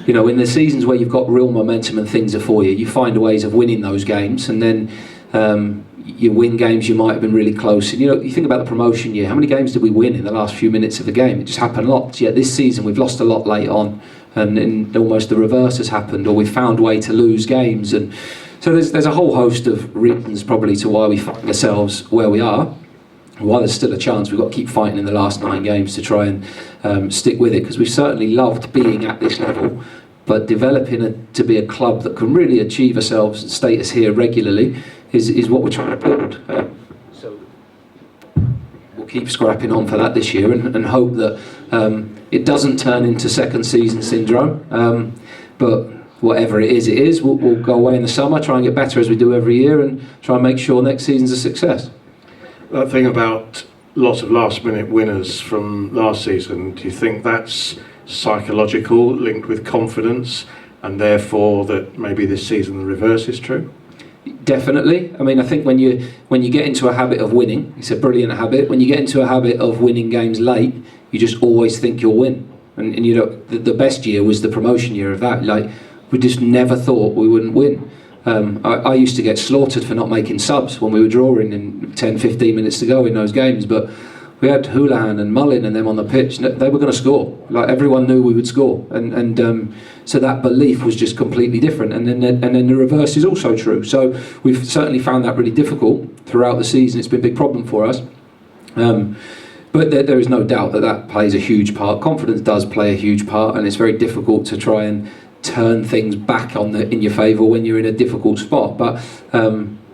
you know, in the seasons where you've got real momentum and things are for you, you find ways of winning those games, and then you win games you might have been really close. And you know, you think about the promotion year. How many games did we win in the last few minutes of a game? It just happened lots. Yet this season we've lost a lot late on. And almost the reverse has happened, or we've found a way to lose games. And so there's a whole host of reasons probably to why we find ourselves where we are. While there's still a chance, we've got to keep fighting in the last 9 games to try and stick with it, because we've certainly loved being at this level, but developing to be a club that can really achieve ourselves and status here regularly is what we're trying to build. So we'll keep scrapping on for that this year and hope that it doesn't turn into second season syndrome, but whatever it is, we'll go away in the summer, try and get better as we do every year, and try and make sure next season's a success. That thing about lots of last minute winners from last season, do you think that's psychological, linked with confidence, and therefore that maybe this season the reverse is true? Definitely. I mean, I think when you get into a habit of winning, it's a brilliant habit. When you get into a habit of winning games late, you just always think you'll win. And you know, the best year was the promotion year of that. Like, we just never thought we wouldn't win. I used to get slaughtered for not making subs when we were drawing in 10, 15 minutes to go in those games, but we had Houlihan and Mullin and them on the pitch. They were going to score. Like, everyone knew we would score, and so that belief was just completely different. And then the reverse is also true. So we've certainly found that really difficult throughout the season. It's been a big problem for us. But there is no doubt that plays a huge part. Confidence does play a huge part, and it's very difficult to try and turn things back in your favour when you're in a difficult spot. But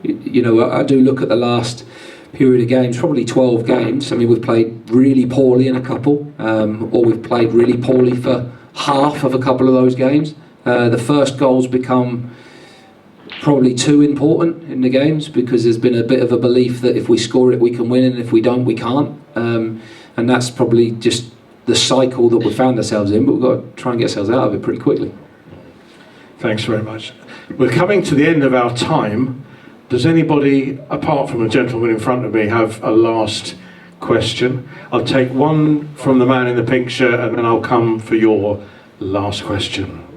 you know, I do look at the last period of games, probably 12 games. I mean, we've played really poorly in a couple, or we've played really poorly for half of a couple of those games. The first goal's become probably too important in the games, because there's been a bit of a belief that if we score it we can win, and if we don't we can't, and that's probably just the cycle that we found ourselves in, but we've got to try and get ourselves out of it pretty quickly. Thanks very much. We're coming to the end of our time. Does anybody, apart from the gentleman in front of me, have a last question? I'll take one from the man in the pink shirt, and then I'll come for your last question.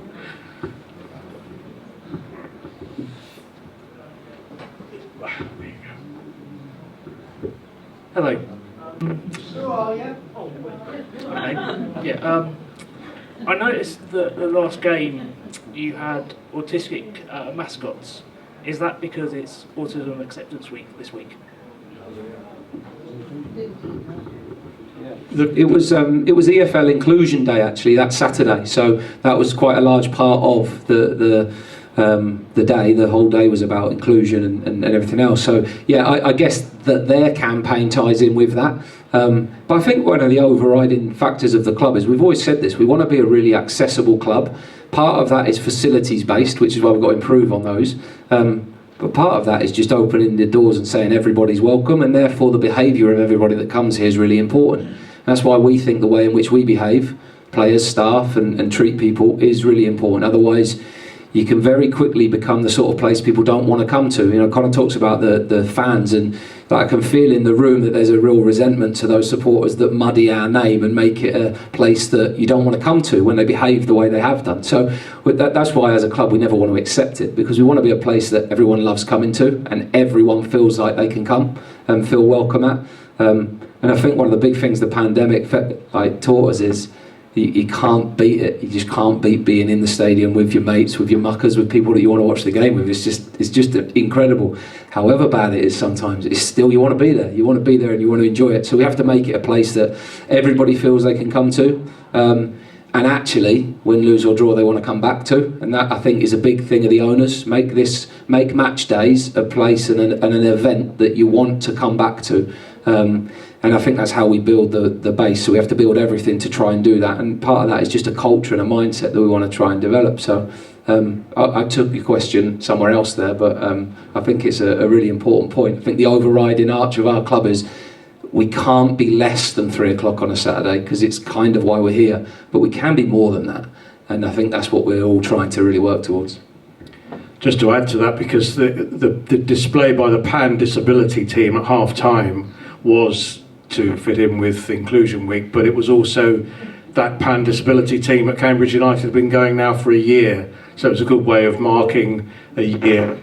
Hello. Who are you? Yeah. I noticed that the last game you had autistic mascots. Is that because it's Autism Acceptance Week this week? It was EFL Inclusion Day actually that Saturday, so that was quite a large part of the day. The whole day was about inclusion and everything else. So yeah, I guess that their campaign ties in with that. But I think one of the overriding factors of the club is, we've always said this, we want to be a really accessible club. Part of that is facilities based, which is why we've got to improve on those. But part of that is just opening the doors and saying everybody's welcome, and therefore the behaviour of everybody that comes here is really important. And that's why we think the way in which we behave, players, staff, and treat people is really important. Otherwise, you can very quickly become the sort of place people don't want to come to. You know, Conor talks about the fans, and I can feel in the room that there's a real resentment to those supporters that muddy our name and make it a place that you don't want to come to when they behave the way they have done. So that's why as a club we never want to accept it, because we want to be a place that everyone loves coming to and everyone feels like they can come and feel welcome at. And I think one of the big things the pandemic taught us is you can't beat it. You just can't beat being in the stadium with your mates, with your muckers, with people that you want to watch the game with. It's just incredible. However bad it is sometimes, it's still, you want to be there. You want to be there and you want to enjoy it. So we have to make it a place that everybody feels they can come to. And actually, win, lose or draw, they want to come back to. And that, I think, is a big thing of the owners. Make match days a place and an event that you want to come back to. And I think that's how we build the base. So we have to build everything to try and do that. And part of that is just a culture and a mindset that we want to try and develop. So I took your question somewhere else there, but I think it's a really important point. I think the overriding arch of our club is we can't be less than 3 o'clock on a Saturday, because it's kind of why we're here, but we can be more than that. And I think that's what we're all trying to really work towards. Just to add to that, because the display by the Pan Disability team at half-time was to fit in with Inclusion Week, but it was also that Pan Disability team at Cambridge United have been going now for a year, so it was a good way of marking a year.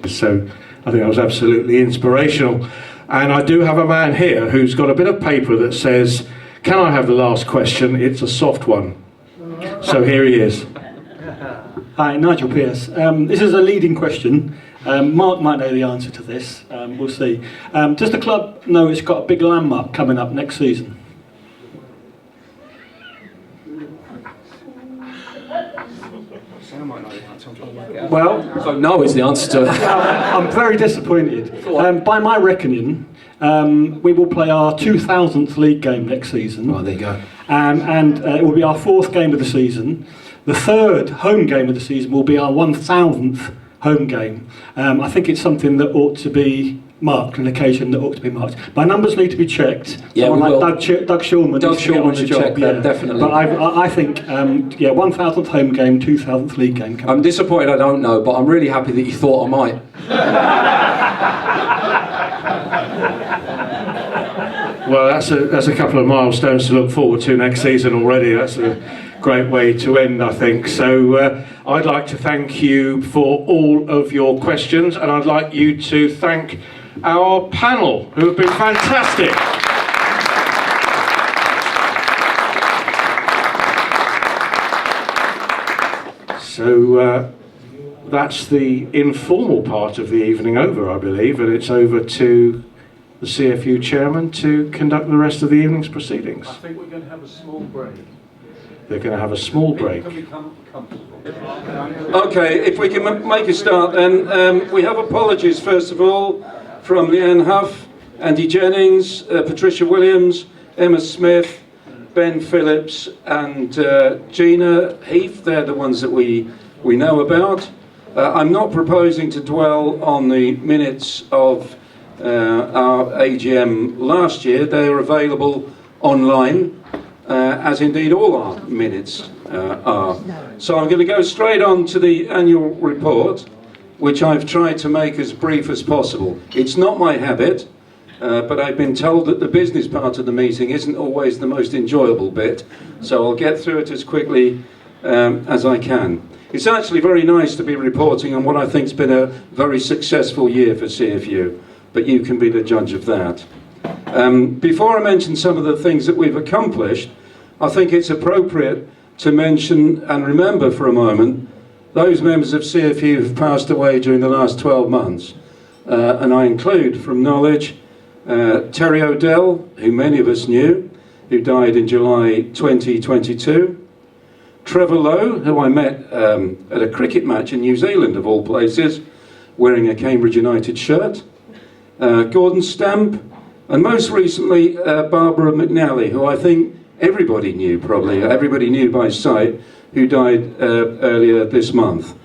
So I think that was absolutely inspirational. And I do have a man here who's got a bit of paper that says, "Can I have the last question? It's a soft one." So here he is. Hi, Nigel Pearce. This is a leading question. Mark might know the answer to this. We'll see. Does the club know it's got a big landmark coming up next season? Well, so no is the answer to it. I'm very disappointed. By my reckoning, we will play our 2000th league game next season. Oh, there you go. And it will be our 4th game of the season. The 3rd home game of the season will be our 1000th home game. I think it's something that ought to be marked, an occasion that ought to be marked. My numbers need to be checked. Yeah, Someone we like will. Doug Shulman Doug needs to get on Shulman the should job. check that, definitely. But I think, 1000th home game, 2000th league game. I'm disappointed I don't know, but I'm really happy that you thought I might. Well, that's a couple of milestones to look forward to next season already. That's a great way to end, I think. So I'd like to thank you for all of your questions, and I'd like you to thank our panel, who have been fantastic. So that's the informal part of the evening over, I believe, and it's over to the CFU chairman to conduct the rest of the evening's proceedings. I think we're going to have a small break. They're going to have a small break. Okay, if we can make a start then. We have apologies, first of all, from Leanne Huff, Andy Jennings, Patricia Williams, Emma Smith, Ben Phillips and Gina Heath. They're the ones that we know about. I'm not proposing to dwell on the minutes of our AGM last year. They are available online, as indeed all our minutes are. So I'm going to go straight on to the annual report, which I've tried to make as brief as possible. It's not my habit, but I've been told that the business part of the meeting isn't always the most enjoyable bit, so I'll get through it as quickly as I can. It's actually very nice to be reporting on what I think's been a very successful year for CFU, but you can be the judge of that. Before I mention some of the things that we've accomplished, I think it's appropriate to mention and remember for a moment those members of CFU who've passed away during the last 12 months. And I include from knowledge Terry O'Dell, who many of us knew, who died in July 2022. Trevor Lowe, who I met at a cricket match in New Zealand, of all places, wearing a Cambridge United shirt. Gordon Stamp, and most recently Barbara McNally, who I think everybody knew by sight, who died earlier this month.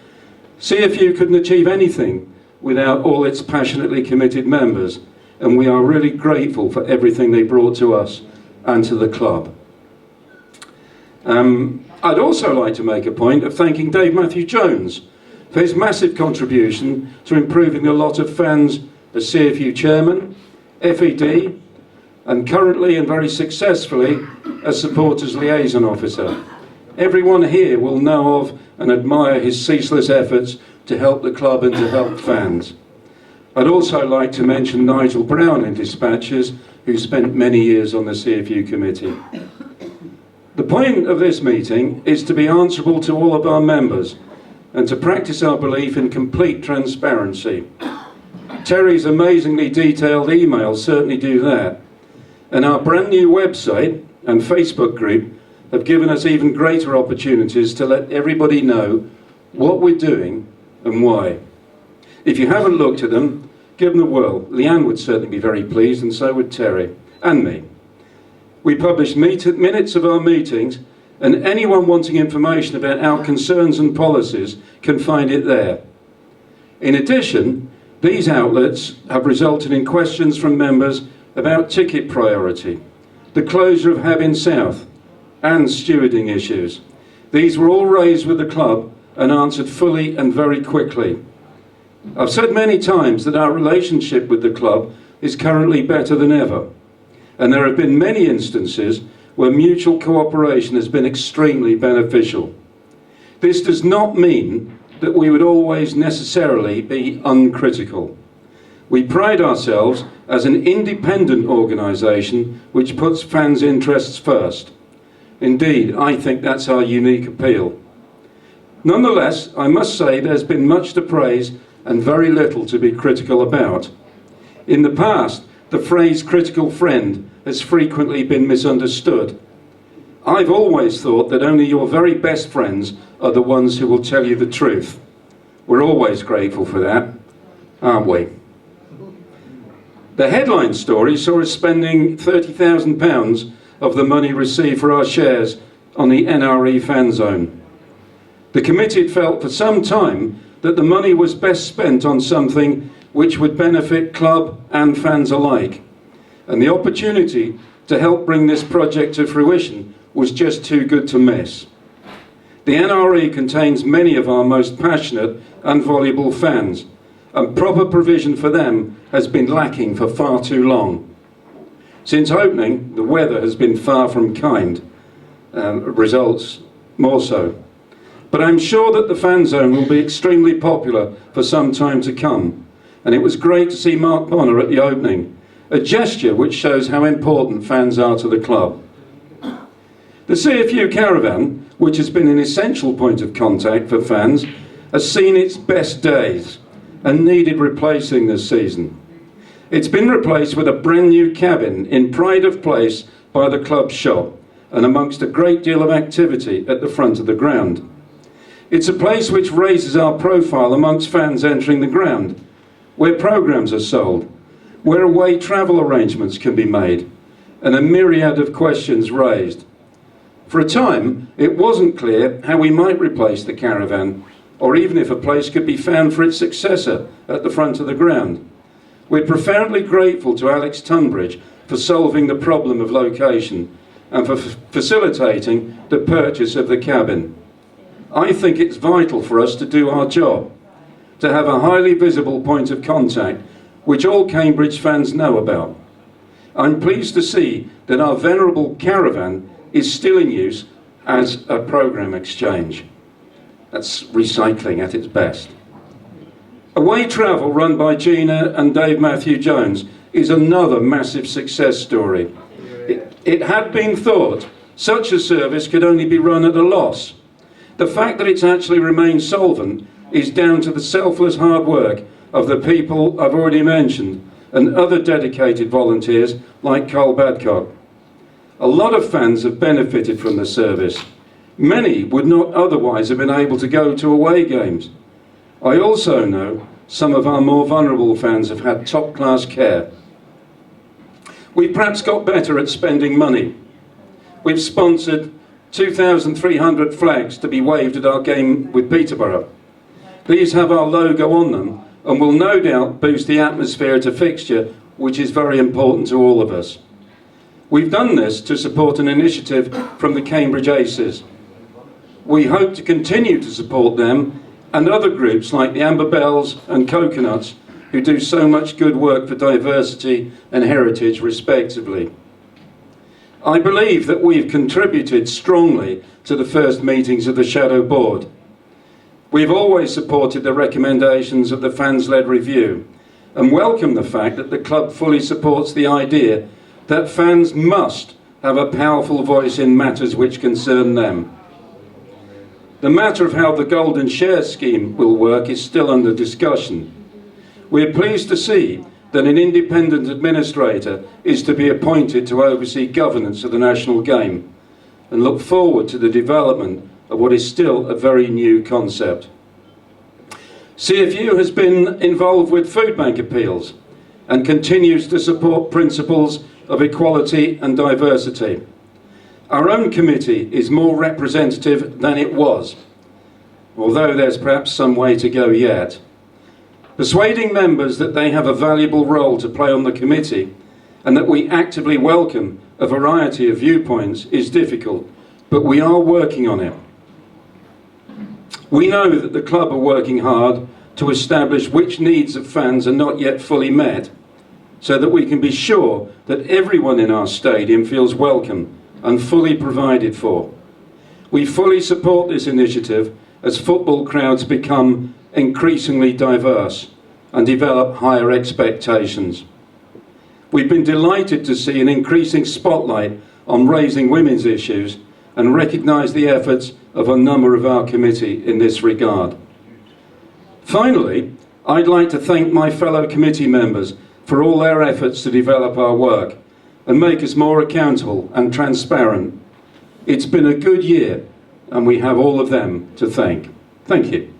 CFU couldn't achieve anything without all its passionately committed members, and we are really grateful for everything they brought to us and to the club. I'd also like to make a point of thanking Dave Matthew Jones for his massive contribution to improving the lot of fans as CFU chairman, FED, and currently and very successfully as supporters liaison officer. Everyone here will know of and admire his ceaseless efforts to help the club and to help fans. I'd also like to mention Nigel Brown in Dispatches, who spent many years on the CFU committee. The point of this meeting is to be answerable to all of our members and to practice our belief in complete transparency. Terry's amazingly detailed emails certainly do that, and our brand new website and Facebook group have given us even greater opportunities to let everybody know what we're doing and why. If you haven't looked at them, give them a whirl. Leanne would certainly be very pleased, and so would Terry and me. We publish minutes of our meetings, and anyone wanting information about our concerns and policies can find it there. In addition, these outlets have resulted in questions from members about ticket priority, the closure of Habin South, and stewarding issues. These were all raised with the club and answered fully and very quickly. I've said many times that our relationship with the club is currently better than ever, and there have been many instances where mutual cooperation has been extremely beneficial. This does not mean that we would always necessarily be uncritical. We pride ourselves as an independent organisation which puts fans' interests first. Indeed, I think that's our unique appeal. Nonetheless, I must say there's been much to praise and very little to be critical about. In the past, the phrase critical friend has frequently been misunderstood. I've always thought that only your very best friends are the ones who will tell you the truth. We're always grateful for that, aren't we? The headline story saw us spending £30,000 of the money received for our shares on the NRE fan zone. The committee had felt for some time that the money was best spent on something which would benefit club and fans alike, and the opportunity to help bring this project to fruition was just too good to miss. The NRE contains many of our most passionate and voluble fans, and proper provision for them has been lacking for far too long. Since opening, the weather has been far from kind, results more so. But I'm sure that the fan zone will be extremely popular for some time to come, and it was great to see Mark Bonner at the opening, a gesture which shows how important fans are to the club. The CFU Caravan, which has been an essential point of contact for fans, has seen its best days and needed replacing this season. It's been replaced with a brand new cabin in pride of place by the club shop and amongst a great deal of activity at the front of the ground. It's a place which raises our profile amongst fans entering the ground, where programmes are sold, where away travel arrangements can be made, and a myriad of questions raised. For a time, it wasn't clear how we might replace the Caravan, or even if a place could be found for its successor at the front of the ground. We're profoundly grateful to Alex Tunbridge for solving the problem of location and for facilitating the purchase of the cabin. I think it's vital for us to do our job, to have a highly visible point of contact which all Cambridge fans know about. I'm pleased to see that our venerable Caravan is still in use as a programme exchange. That's recycling at its best. Away travel run by Gina and Dave Matthew Jones is another massive success story. It had been thought such a service could only be run at a loss. The fact that it's actually remained solvent is down to the selfless hard work of the people I've already mentioned and other dedicated volunteers like Carl Badcock. A lot of fans have benefited from the service. Many would not otherwise have been able to go to away games. I also know some of our more vulnerable fans have had top-class care. We've perhaps got better at spending money. We've sponsored 2,300 flags to be waved at our game with Peterborough. These have our logo on them and will no doubt boost the atmosphere at a fixture, which is very important to all of us. We've done this to support an initiative from the Cambridge Aces. We hope to continue to support them and other groups like the Amber Bells and Coconuts, who do so much good work for diversity and heritage respectively. I believe that we've contributed strongly to the first meetings of the Shadow Board. We've always supported the recommendations of the fans-led review and welcome the fact that the club fully supports the idea that fans must have a powerful voice in matters which concern them. The matter of how the Golden Share scheme will work is still under discussion. We are pleased to see that an independent administrator is to be appointed to oversee governance of the national game and look forward to the development of what is still a very new concept. CFU has been involved with food bank appeals and continues to support principles of equality and diversity. Our own committee is more representative than it was, although there's perhaps some way to go yet. Persuading members that they have a valuable role to play on the committee and that we actively welcome a variety of viewpoints is difficult, but we are working on it. We know that the club are working hard to establish which needs of fans are not yet fully met, so that we can be sure that everyone in our stadium feels welcome and fully provided for. We fully support this initiative as football crowds become increasingly diverse and develop higher expectations. We've been delighted to see an increasing spotlight on raising women's issues and recognise the efforts of a number of our committee in this regard. Finally, I'd like to thank my fellow committee members for all their efforts to develop our work and make us more accountable and transparent. It's been a good year, and we have all of them to thank. Thank you.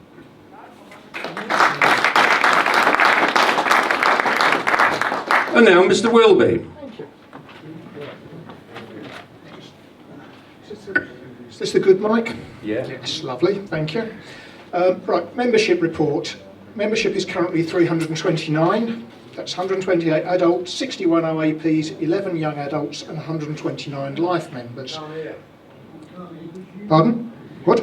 And now, Mr. Wilby. Is this the good mic? Yeah. Yes, lovely, thank you. Right, membership report. Membership is currently 329. That's 128 adults, 61 OAPs, 11 young adults and 129 life members. Pardon? What?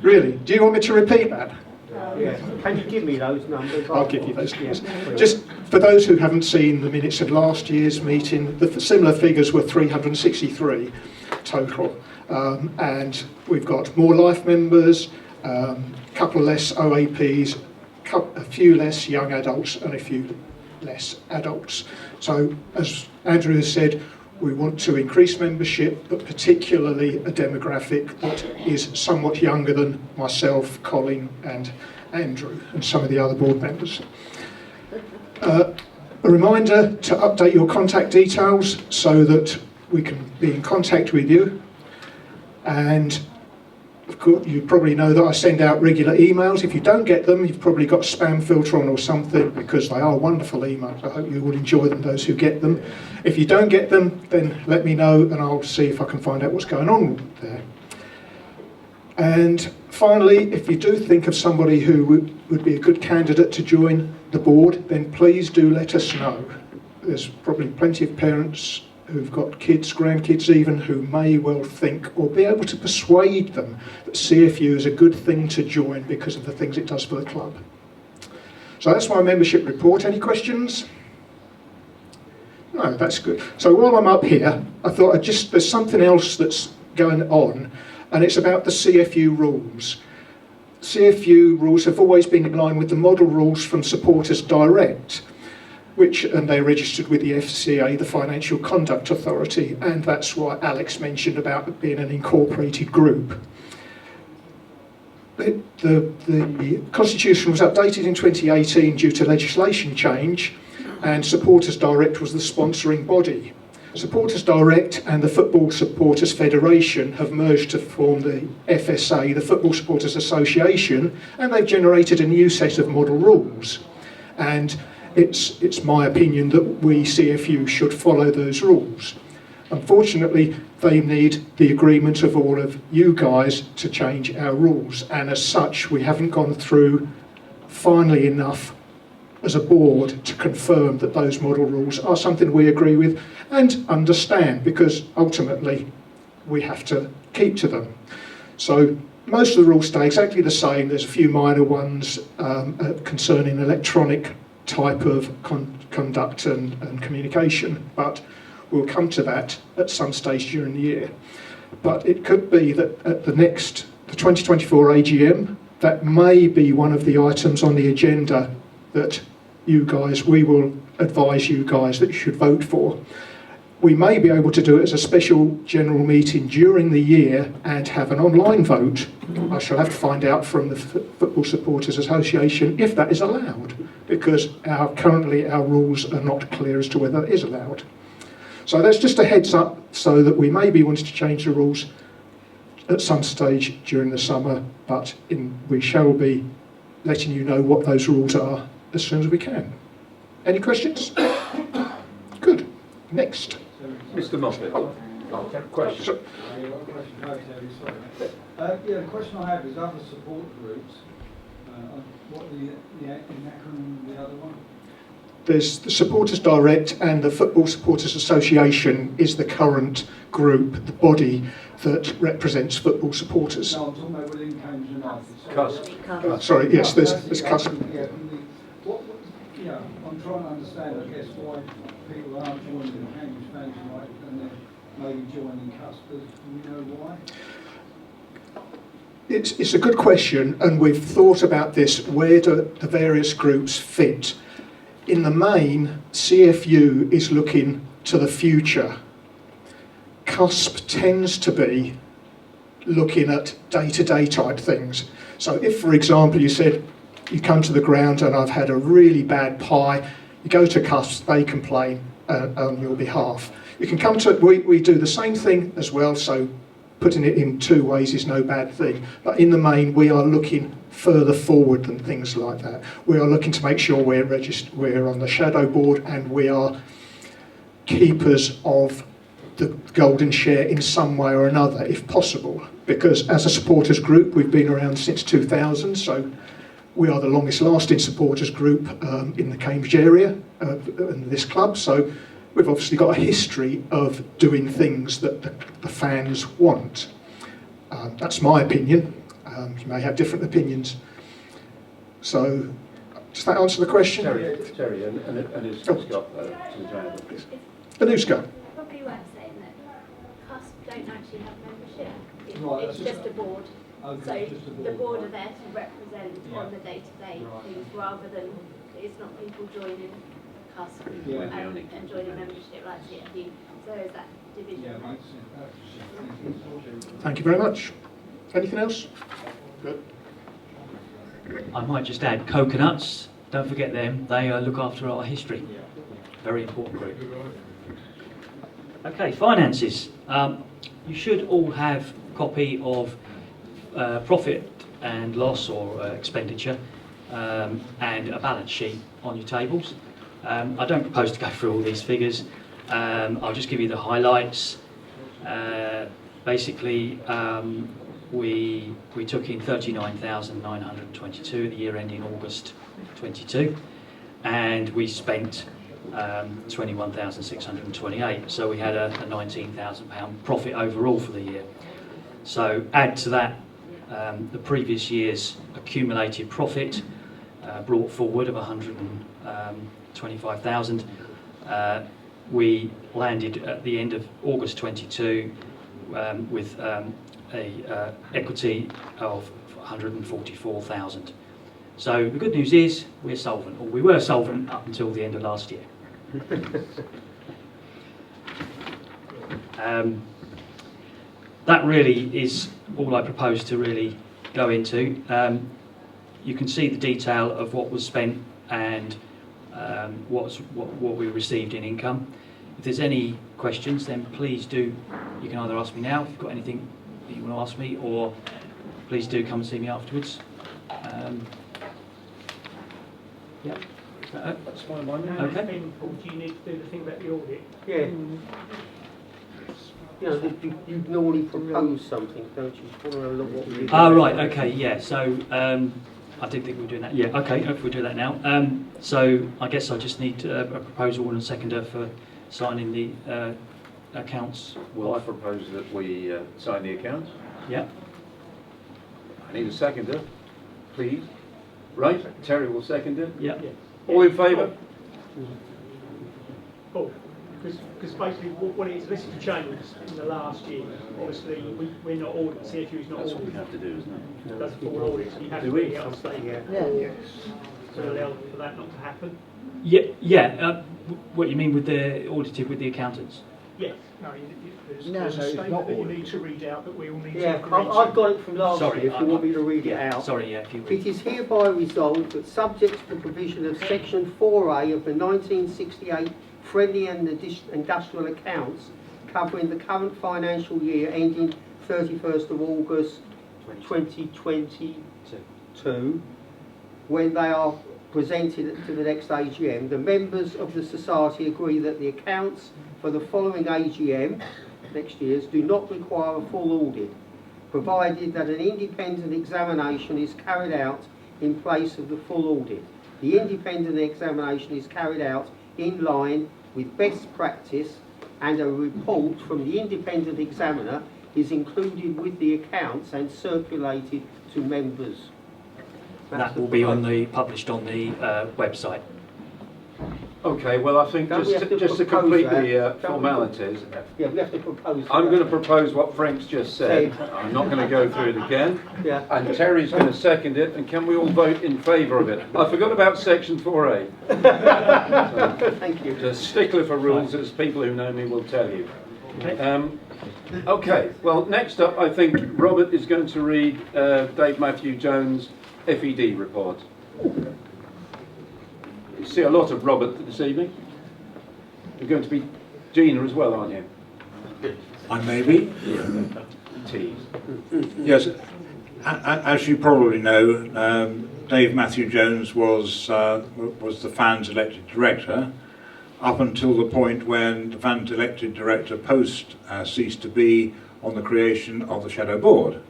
Really? Do you want me to repeat that? Yes. Can you give me those numbers? I'll give you those numbers. Just for those who haven't seen the minutes of last year's meeting, the similar figures were 363 total. And we've got more life members, a couple less OAPs, a few less young adults and a few less adults. So as Andrew has said, we want to increase membership, but particularly a demographic that is somewhat younger than myself, Colin and Andrew and some of the other board members. A reminder to update your contact details so that we can be in contact with you. And of course, you probably know that I send out regular emails. If you don't get them, you've probably got a spam filter on or something, because they are wonderful emails. I hope you will enjoy them, those who get them. If you don't get them, then let me know and I'll see if I can find out what's going on there. And finally, if you do think of somebody who would be a good candidate to join the board, then please do let us know. There's probably plenty of parents who've got kids, grandkids even, who may well think or be able to persuade them that CFU is a good thing to join because of the things it does for the club. So that's my membership report. Any questions? No, that's good. So while I'm up here, I thought there's something else that's going on, and it's about the CFU rules. CFU rules have always been in line with the model rules from Supporters Direct, and they're registered with the FCA, the Financial Conduct Authority, and that's why Alex mentioned about it being an incorporated group. The Constitution was updated in 2018 due to legislation change, and Supporters Direct was the sponsoring body. Supporters Direct and the Football Supporters Federation have merged to form the FSA, the Football Supporters Association, and they've generated a new set of model rules. And it's my opinion that we, CFU, should follow those rules. Unfortunately, they need the agreement of all of you guys to change our rules, and as such, we haven't gone through finally enough as a board to confirm that those model rules are something we agree with and understand, because ultimately we have to keep to them. So most of the rules stay exactly the same. There's a few minor ones concerning electronic type of conduct and communication, but we'll come to that at some stage during the year. But it could be that at the 2024 AGM, that may be one of the items on the agenda that we will advise you guys that you should vote for. We may be able to do it as a special general meeting during the year and have an online vote. I shall have to find out from the Football Supporters Association if that is allowed, because currently our rules are not clear as to whether it is allowed. So that's just a heads up, so that we may be wanting to change the rules at some stage during the summer, but we shall be letting you know what those rules are as soon as we can. Any questions? Good. Next. Mr. Moffat. Question. The question I have is other support groups. What the acronym of the other one? There's the Supporters Direct and the Football Supporters Association is the current group, the body that represents football supporters. No, I'm talking about within Cambridge United. CUSP. Sorry, yes, there's CUSP. Yeah, I'm trying to understand, I guess, why people are joining Cambridge Fans United and they're maybe joining CUSP. Do you know why? It's a good question, and we've thought about this. Where do the various groups fit? In the main, CFU is looking to the future. CUSP tends to be looking at day-to-day type things. So if, for example, you said you come to the ground and I've had a really bad pie, you go to CUSP, they complain on your behalf. You can come to, we do the same thing as well, so putting it in two ways is no bad thing. But in the main, we are looking further forward than things like that. We are looking to make sure we're on the shadow board and we are keepers of the golden share in some way or another, if possible. Because as a supporters group, we've been around since 2000, so we are the longest lasting supporters group in the Cambridge area, in this club. So we've obviously got a history of doing things that the fans want. That's my opinion. You may have different opinions. So, does that answer the question? Terry, Anuska to the ground, please. Anuska. Probably worth saying that CUSP don't actually have membership. Right, It's just a board. Okay, So just a board. the board are there to represent on the day-to-day things rather than it's not people joining CUSP and joining membership like CFU. So there's that division. Thank you very much. Anything else? Good. I might just add coconuts. Don't forget them. They look after our history. Very important group. Okay, finances. You should all have a copy of profit and loss or expenditure and a balance sheet on your tables. I don't propose to go through all these figures. I'll just give you the highlights. Basically, we took in 39,922 at the year ending August 22, and we spent 21,628. So we had a £19,000 profit overall for the year. So add to that the previous year's accumulated profit brought forward of 125,000. We landed at the end of August 22 with a equity of 144,000. So the good news is we're solvent, or we were solvent up until the end of last year. That really is all I propose to really go into. You can see the detail of what was spent and what we received in income. If there's any questions, then please do. You can either ask me now if you've got anything that you want to ask me, or please do come and see me afterwards. Yeah. That's fine by me. Okay. Do you need to do the thing about the audit? Yeah. You know, you normally propose something, don't you? Want to have a look what we do. Ah, right, okay, yeah. So I didn't think we were doing that. Yeah, okay, if we do that now. So I guess I just need a proposal and a seconder for signing the accounts. Well, I propose that we sign the accounts. Yeah. I need a seconder, please. Right, Terry will second it. Yeah. All in favour? Cool. Because basically what it is, this has changed in the last year. Obviously, we're not audited, CFU is not That's what audited. we have to do, isn't it? That's a full audit, so you have Do to we? be able to stay here. So allow for that not to happen. Yeah. What you mean with the audited with the accountants? Yes. No, there's a statement that you need to read out that we all need to Yeah, agree I've to. got it from last Sorry, year, if you want me to read it out. Sorry, yeah, if you It is hereby resolved that subject to the provision of Section 4A of the 1968 Friendly and Industrial Accounts covering the current financial year ending 31st of August 2022, when they are presented to the next AGM, the members of the Society agree that the accounts for the following AGM, next year's, do not require a full audit, provided that an independent examination is carried out in place of the full audit. The independent examination is carried out in line with best practice, and a report from the independent examiner is included with the accounts and circulated to members. That will be published on the website. Okay, well, I think Don't we have to just to propose complete that? the Don't formalities, Yeah, we have to propose. I'm that. going to propose what Frank's just said. I'm not going to go through it again. Yeah. And Terry's going to second it, and can we all vote in favour of it? I forgot about section 4A. Thank you. The stickler for rules, as people who know me will tell you. Okay, well, next up, I think Robert is going to read Dave Matthew Jones' FED report. You see a lot of Robert this evening. You're going to be Gina as well, aren't you? I may be. Tease. Yes, as you probably know, Dave Matthew Jones was the fans' elected director up until the point when the fans' elected director post ceased to be on the creation of the Shadow Board.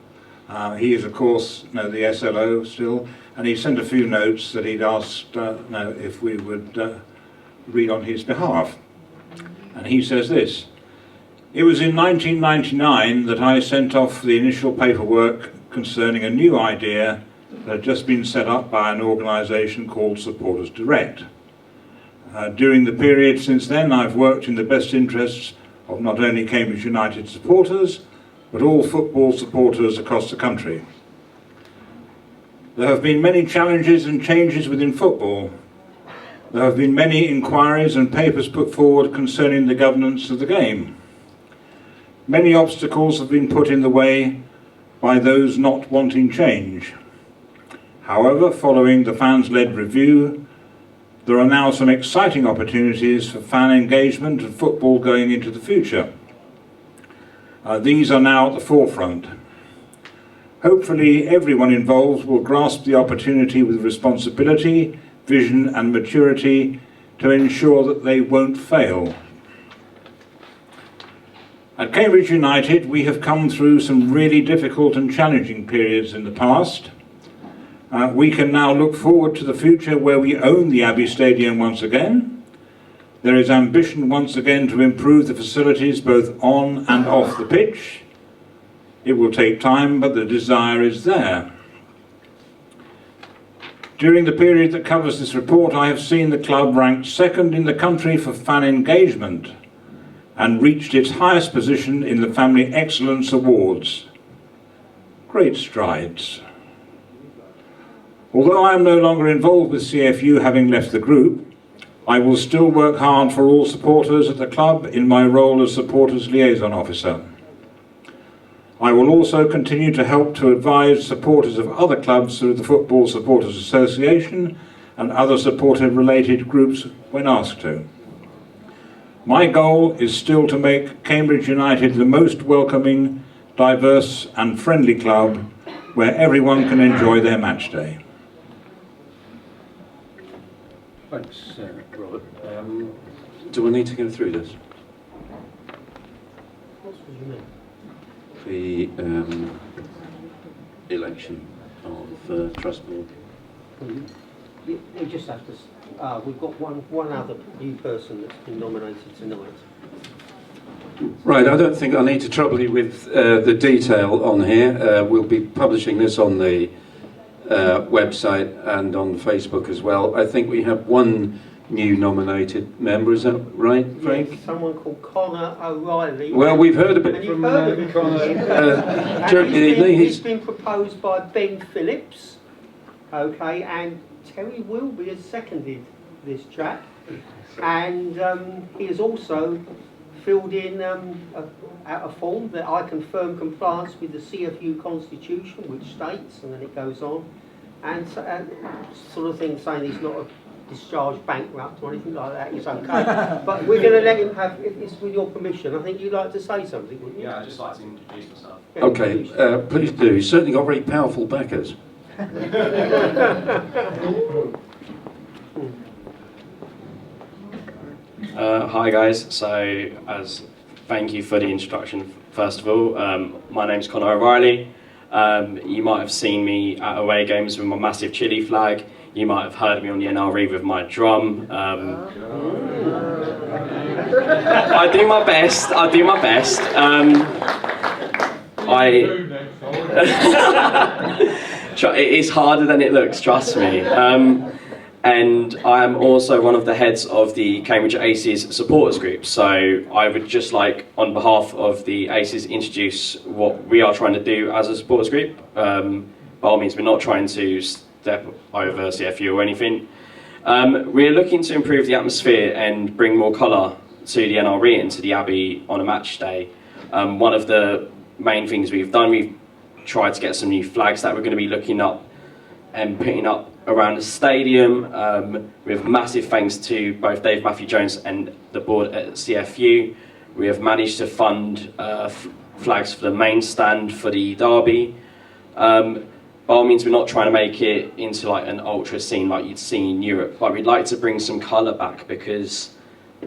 He is, of course, the SLO still, and he sent a few notes that he'd asked if we would read on his behalf. And he says this: "It was in 1999 that I sent off the initial paperwork concerning a new idea that had just been set up by an organisation called Supporters Direct. During the period since then, I've worked in the best interests of not only Cambridge United supporters, but all football supporters across the country. There have been many challenges and changes within football. There have been many inquiries and papers put forward concerning the governance of the game. Many obstacles have been put in the way by those not wanting change. However, following the fans-led review, there are now some exciting opportunities for fan engagement and football going into the future. These are now at the forefront. Hopefully everyone involved will grasp the opportunity with responsibility, vision and maturity to ensure that they won't fail. At Cambridge United, we have come through some really difficult and challenging periods in the past. We can now look forward to the future where we own the Abbey Stadium once again. There is ambition once again to improve the facilities both on and off the pitch. It will take time, but the desire is there. During the period that covers this report, I have seen the club ranked second in the country for fan engagement and reached its highest position in the Family Excellence Awards. Great strides. Although I am no longer involved with CFU, having left the group, I will still work hard for all supporters at the club in my role as Supporters Liaison Officer. I will also continue to help to advise supporters of other clubs through the Football Supporters Association and other supporter-related groups when asked to. My goal is still to make Cambridge United the most welcoming, diverse and friendly club where everyone can enjoy their match day." Thanks, Robert. Do I need to go through this? The election of Trust Board. You just have to. We've got one other new person that's been nominated tonight. Right, I don't think I need to trouble you with the detail on here. We'll be publishing this on the website and on Facebook as well. I think we have one new nominated member, is that right, Frank? Yes, someone called Connor O'Reilly. Well, we've heard a bit and from you've heard of him, Connor during the evening. He's been proposed by Ben Phillips, okay, and Terry Wilby has seconded this chap, and he has also filled in a form that I confirm compliance with the CFU Constitution, which states, and then it goes on, and sort of thing saying he's not a discharged bankrupt or anything like that, it's okay. But we're going to let him have, if it's with your permission, I think you'd like to say something, wouldn't you? Yeah, I'd just like to introduce myself. Yeah, Okay, please do. He's certainly got very powerful backers. Hi guys, so thank you for the introduction first of all. My name's Connor O'Reilly. You might have seen me at away games with my massive Chile flag. You might have heard me on the NRE with my drum. I do my best. It's harder than it looks, trust me. And I am also one of the heads of the Cambridge Aces supporters group. So I would just like, on behalf of the Aces, introduce what we are trying to do as a supporters group. By all means, we're not trying to step over CFU or anything. We're looking to improve the atmosphere and bring more colour to the NRE and to the Abbey on a match day. One of the main things we've done, we've tried to get some new flags that we're going to be looking up and putting up around the stadium, with massive thanks to both Dave Matthew Jones and the board at CFU. We have managed to fund flags for the main stand for the derby. By all means, we're not trying to make it into like an ultra scene like you'd see in Europe, but we'd like to bring some colour back, because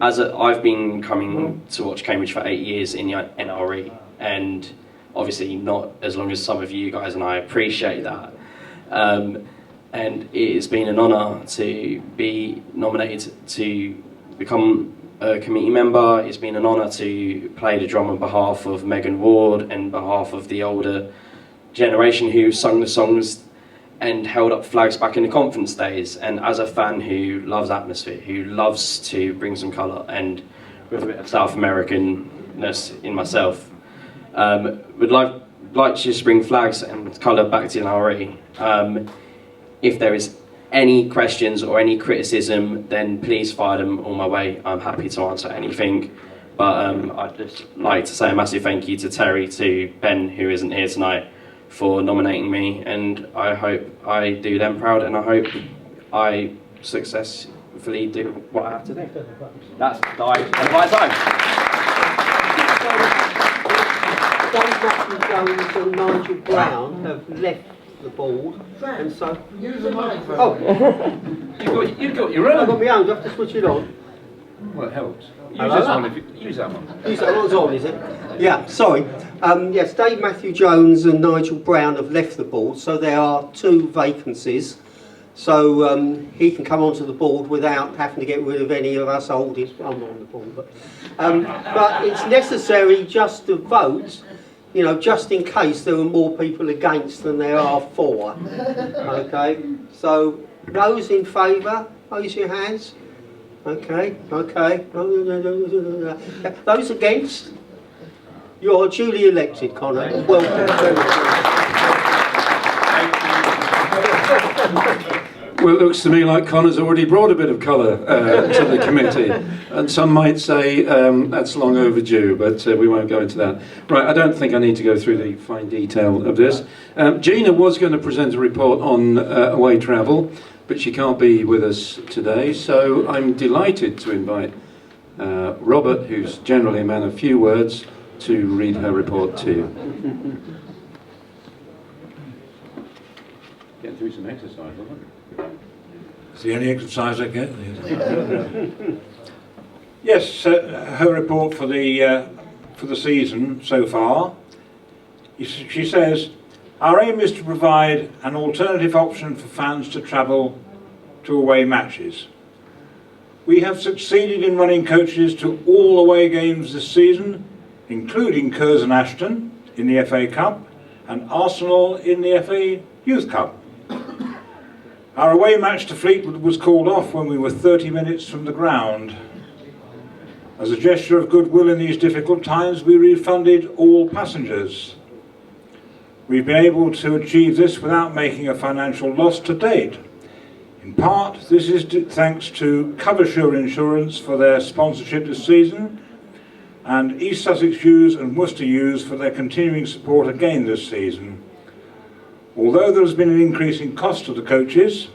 I've been coming to watch Cambridge for 8 years in the NRE, and obviously not as long as some of you guys, and I appreciate that. And it's been an honour to be nominated to become a committee member. It's been an honour to play the drum on behalf of Megan Ward and behalf of the older generation who sung the songs and held up flags back in the conference days. And as a fan who loves atmosphere, who loves to bring some colour, and with a bit of South Americanness in myself, would like to just bring flags and colour back to the NRE. If there is any questions or any criticism, then please fire them all my way. I'm happy to answer anything. But I'd just like to say a massive thank you to Terry, to Ben, who isn't here tonight, for nominating me, and I hope I do them proud, and I hope I successfully do what I have to do. That's my time. Dave Matthew Jones and Nigel Brown have left the board, and so... Use the microphone. Oh! You've got your own. I've got my own, do I have to switch it on? Well, it helps. Use Hello? this one if you... Use that one. Use that one's on, is it? Yeah, sorry. Yes, Dave Matthew Jones and Nigel Brown have left the board, so there are 2 vacancies. So he can come onto the board without having to get rid of any of us oldies. I'm not on the board, but it's necessary just to vote, you know, just in case there are more people against than there are for. Okay, so those in favour, raise your hands. Okay. Those against? You're duly elected, Connor. Welcome. Well, it looks to me like Connor's already brought a bit of colour to the committee, and some might say that's long overdue, but we won't go into that. Right, I don't think I need to go through the fine detail of this. Gina was going to present a report on away travel, but she can't be with us today, so I'm delighted to invite Robert, who's generally a man of few words, to read her report to you. Getting through some exercise, isn't it? It's the only exercise I get. Yes, her report for the season so far. She says, our aim is to provide an alternative option for fans to travel to away matches. We have succeeded in running coaches to all away games this season, including Curzon Ashton in the FA Cup and Arsenal in the FA Youth Cup. Our away match to Fleetwood was called off when we were 30 minutes from the ground. As a gesture of goodwill in these difficult times, we refunded all passengers. We've been able to achieve this without making a financial loss to date. In part, this is thanks to Coversure Insurance for their sponsorship this season, and East Sussex U's and Worcester U's for their continuing support again this season. Although there has been an increase in cost of the coaches,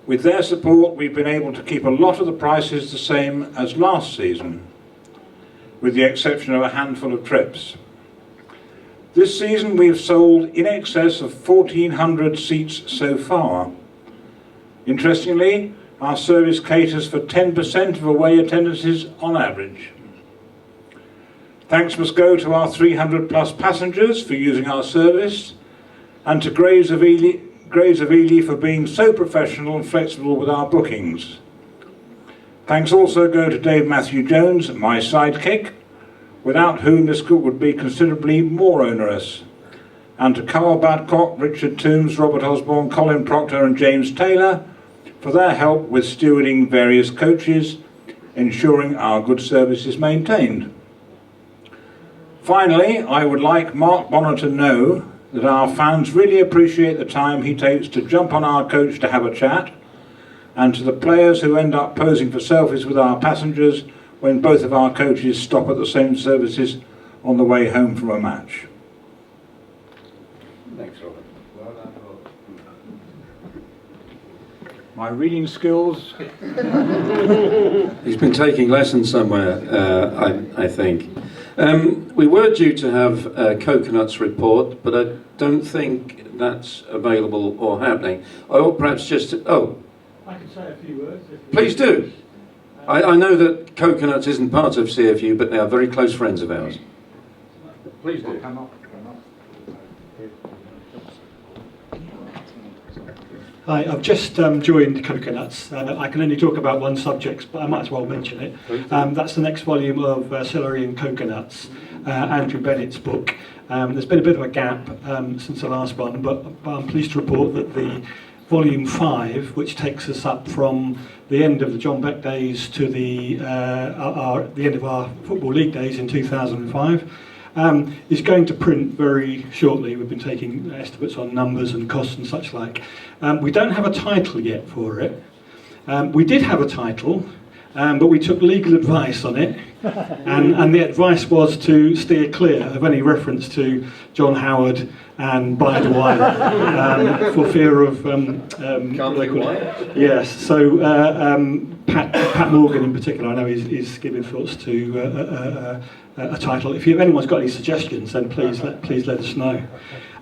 with their support we've been able to keep a lot of the prices the same as last season, with the exception of a handful of trips. This season we have sold in excess of 1,400 seats so far. Interestingly, our service caters for 10% of away attendances on average. Thanks must go to our 300 plus passengers for using our service, and to Graves of Ely Grays of Ely for being so professional and flexible with our bookings. Thanks also go to Dave Matthew Jones, my sidekick, without whom this would be considerably more onerous. And to Carl Badcock, Richard Toombs, Robert Osborne, Colin Proctor and James Taylor for their help with stewarding various coaches, ensuring our good service is maintained. Finally, I would like Mark Bonner to know that our fans really appreciate the time he takes to jump on our coach to have a chat, and to the players who end up posing for selfies with our passengers when both of our coaches stop at the same services on the way home from a match. Thanks, Robert. My reading skills. He's been taking lessons somewhere, I think. We were due to have a Coconuts report, but I don't think that's available or happening. I ought perhaps just... Oh, I can say a few words. please do. I know that Coconuts isn't part of CFU, but they are very close friends of ours. Please do. Hi, I've just joined Coconuts. I can only talk about one subject, but I might as well mention it. That's the next volume of Celery and Coconuts, Andrew Bennett's book. There's been a bit of a gap since the last one, but I'm pleased to report that the volume 5, which takes us up from the end of the John Beck days to the end of our Football League days in 2005, is going to print very shortly. We've been taking estimates on numbers and costs and such like. We don't have a title yet for it. We did have a title, but we took legal advice on it, and the advice was to steer clear of any reference to John Howard and Bide a While, for fear of... Yes, so Pat Morgan in particular, I know is giving thoughts to a title. If anyone's got any suggestions, then please let us know.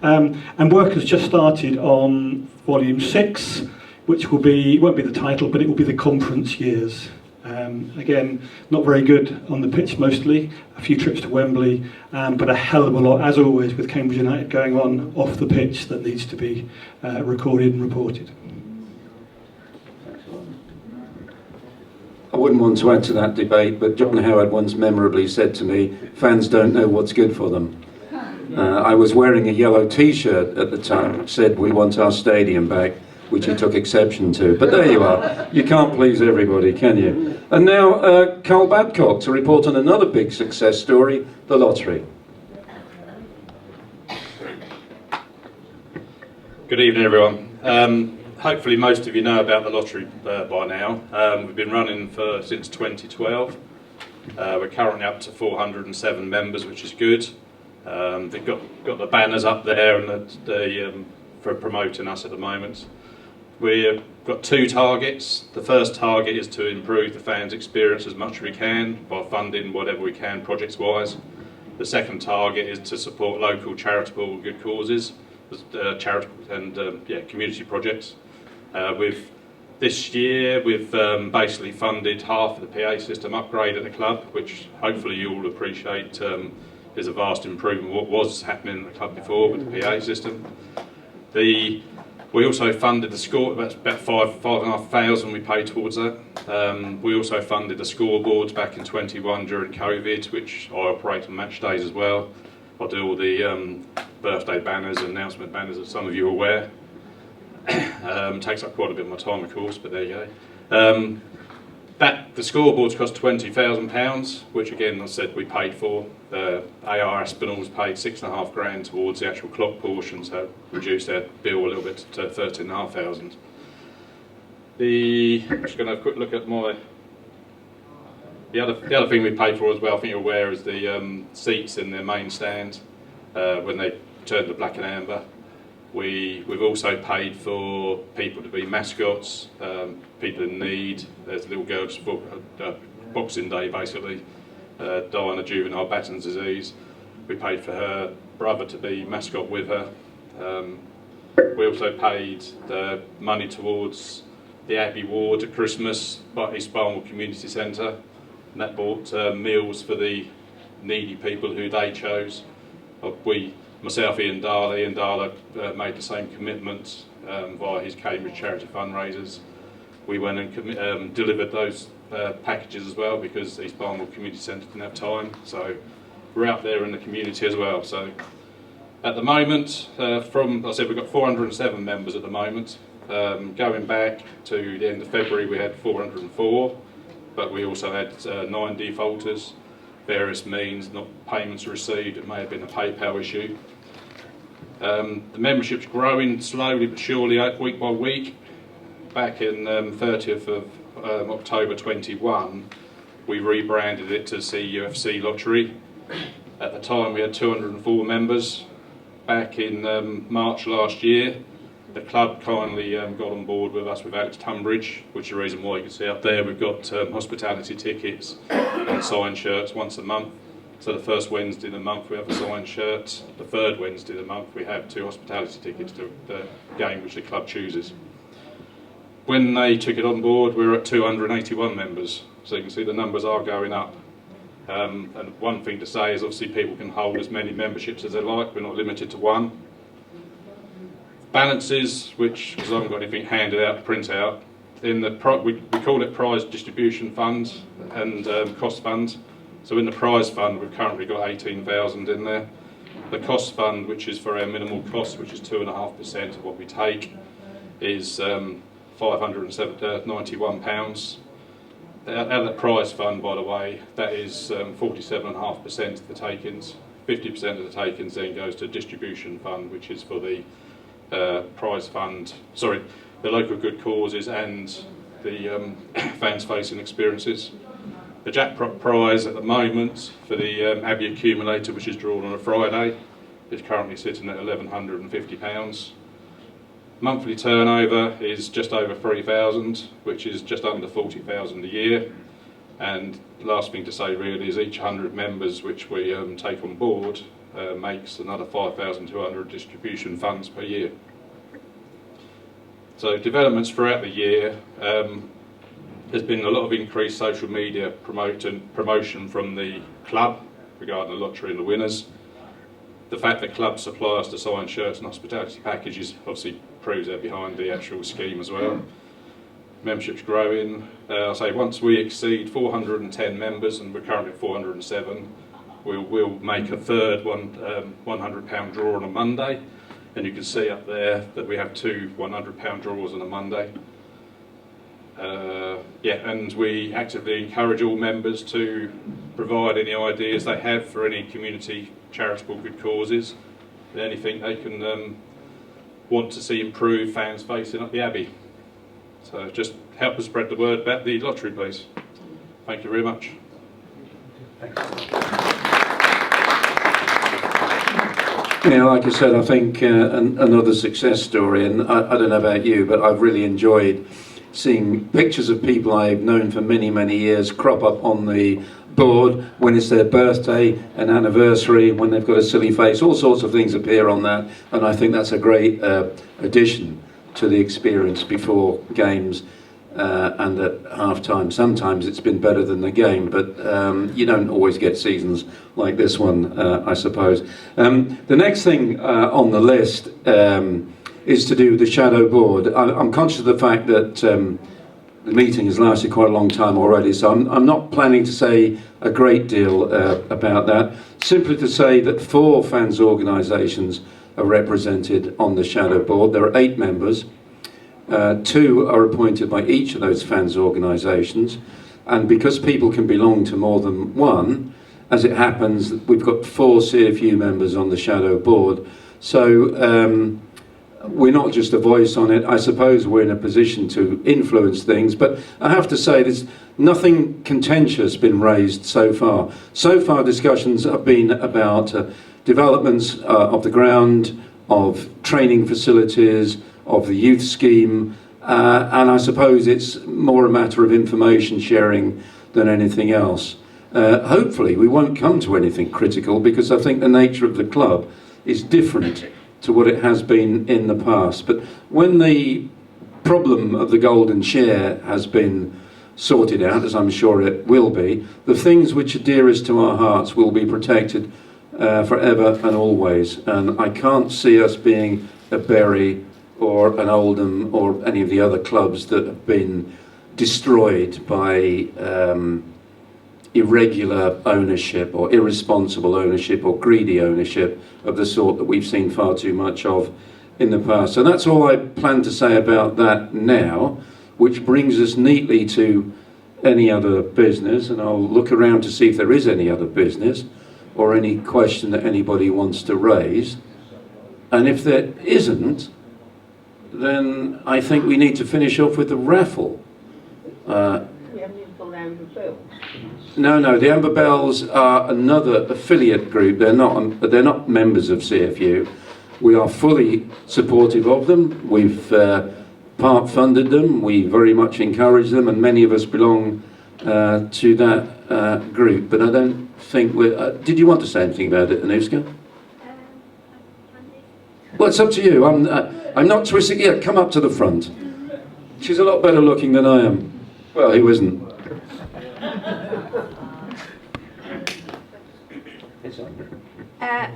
And work has just started on volume 6, which won't be the title, but it will be the conference years. Again, not very good on the pitch mostly, a few trips to Wembley, but a hell of a lot, as always, with Cambridge United going on off the pitch that needs to be recorded and reported. I wouldn't want to add to that debate, but John Howard once memorably said to me, fans don't know what's good for them. I was wearing a yellow T-shirt at the time which said, we want our stadium back, which he took exception to. But there you are. You can't please everybody, can you? And now, Carl Babcock to report on another big success story, the lottery. Good evening, everyone. Hopefully most of you know about the lottery by now. We've been running since 2012. We're currently up to 407 members, which is good. They've got the banners up there and for promoting us at the moment. We've got 2 targets. The first target is to improve the fans' experience as much as we can by funding whatever we can projects-wise. The second target is to support local charitable good causes, charitable and community projects. This year we've basically funded half of the PA system upgrade at the club, which hopefully you all appreciate is a vast improvement what was happening at the club before with the PA system. We also funded the score, about 5,500 we paid towards that. We also funded the scoreboards back in 21 during COVID, which I operate on match days as well. I do all the birthday banners and announcement banners, as some of you are aware. Takes up quite a bit of my time, of course, but there you go. The scoreboards cost £20,000, which again, as I said, we paid for. AR Aspinall's paid £6,500 towards the actual clock portion, so reduced their bill a little bit to £13,500. I'm just going to have a quick look at the other thing we paid for as well. I think you're aware is the seats in the main stand when they turned to black and amber. We've also paid for people to be mascots, people in need. There's a little girl just for Boxing Day basically, dying of juvenile Batten's disease. We paid for her brother to be mascot with her. We also paid the money towards the Abbey Ward at Christmas by East Barnwell Community Centre, and that bought meals for the needy people who they chose. Myself, Ian Darley, and Darla made the same commitment via his Cambridge charity fundraisers. We went and delivered those packages as well because East Barnwell Community Centre didn't have time. So we're out there in the community as well. So at the moment, I said we've got 407 members at the moment. Going back to the end of February, we had 404, but we also had 9 defaulters, various means, not payments received. It may have been a PayPal issue. The membership's growing slowly but surely, week by week. Back in 30th of October 21, we rebranded it to CUFC Lottery. At the time we had 204 members. Back in March last year, the club kindly got on board with us with Alex Tunbridge, which is the reason why you can see up there we've got hospitality tickets and signed shirts once a month. So the first Wednesday of the month we have a signed shirt. The third Wednesday of the month we have 2 hospitality tickets to the game which the club chooses. When they took it on board, we were at 281 members. So you can see the numbers are going up. And one thing to say is obviously people can hold as many memberships as they like. We're not limited to one. Balances, which, because I haven't got anything handed out to print out, in the we call it prize distribution funds and cost funds. So in the prize fund, we've currently got 18,000 in there. The cost fund, which is for our minimal cost, which is 2.5% of what we take, is £591. Out of the prize fund, by the way, that is 47.5% of the takings. 50% of the takings then goes to distribution fund, which is for the prize fund, sorry, the local good causes and the fans facing experiences. The jackpot prize at the moment for the Abbey accumulator, which is drawn on a Friday, is currently sitting at £1,150. Monthly turnover is just over 3,000, which is just under 40,000 a year. And the last thing to say really is each 100 members which we take on board makes another 5,200 distribution funds per year. So developments throughout the year, there's been a lot of increased social media promotion from the club regarding the lottery and the winners. The fact that clubs supply us to sign shirts and hospitality packages obviously proves they're behind the actual scheme as well. Membership's growing. I'll say once we exceed 410 members, and we're currently at 407, we'll make a third £100 draw on a Monday. And you can see up there that we have 2 £100 draws on a Monday. And we actively encourage all members to provide any ideas they have for any community charitable good causes, and anything they can want to see improve fans facing up the Abbey. So just help us spread the word about the lottery, please. Thank you very much. Yeah, like I said, I think another success story, and I don't know about you, but I've really enjoyed seeing pictures of people I've known for many, many years crop up on the board when it's their birthday, an anniversary, when they've got a silly face, all sorts of things appear on that, and I think that's a great addition to the experience before games and at half-time. Sometimes it's been better than the game, but you don't always get seasons like this one, I suppose. The next thing on the list is to do with the shadow board. I'm conscious of the fact that the meeting has lasted quite a long time already, so I'm not planning to say a great deal about that. Simply to say that 4 fans organisations are represented on the shadow board. There are 8 members. 2 are appointed by each of those fans organisations, and because people can belong to more than one, as it happens, we've got 4 CFU members on the shadow board. So we're not just a voice on it. I suppose we're in a position to influence things, but I have to say there's nothing contentious been raised so far. So far discussions have been about developments of the ground, of training facilities, of the youth scheme, and I suppose it's more a matter of information sharing than anything else. Hopefully we won't come to anything critical, because I think the nature of the club is different to what it has been in the past. But when the problem of the golden share has been sorted out, as I'm sure it will be, the things which are dearest to our hearts will be protected forever and always. And I can't see us being a Bury or an Oldham or any of the other clubs that have been destroyed by irregular ownership or irresponsible ownership or greedy ownership of the sort that we've seen far too much of in the past. So that's all I plan to say about that now, which brings us neatly to any other business, and I'll look around to see if there is any other business or any question that anybody wants to raise. And if there isn't, then I think we need to finish off with the raffle. We haven't even got Amber Bells. No, the Amber Bells are another affiliate group. They're not members of CFU. We are fully supportive of them. We've part funded them. We very much encourage them, and many of us belong to that group. But I don't think we're. Did you want to say anything about it, Anushka? Well, it's up to you. I'm not twisting. Yeah, come up to the front. She's a lot better looking than I am. Well, who isn't?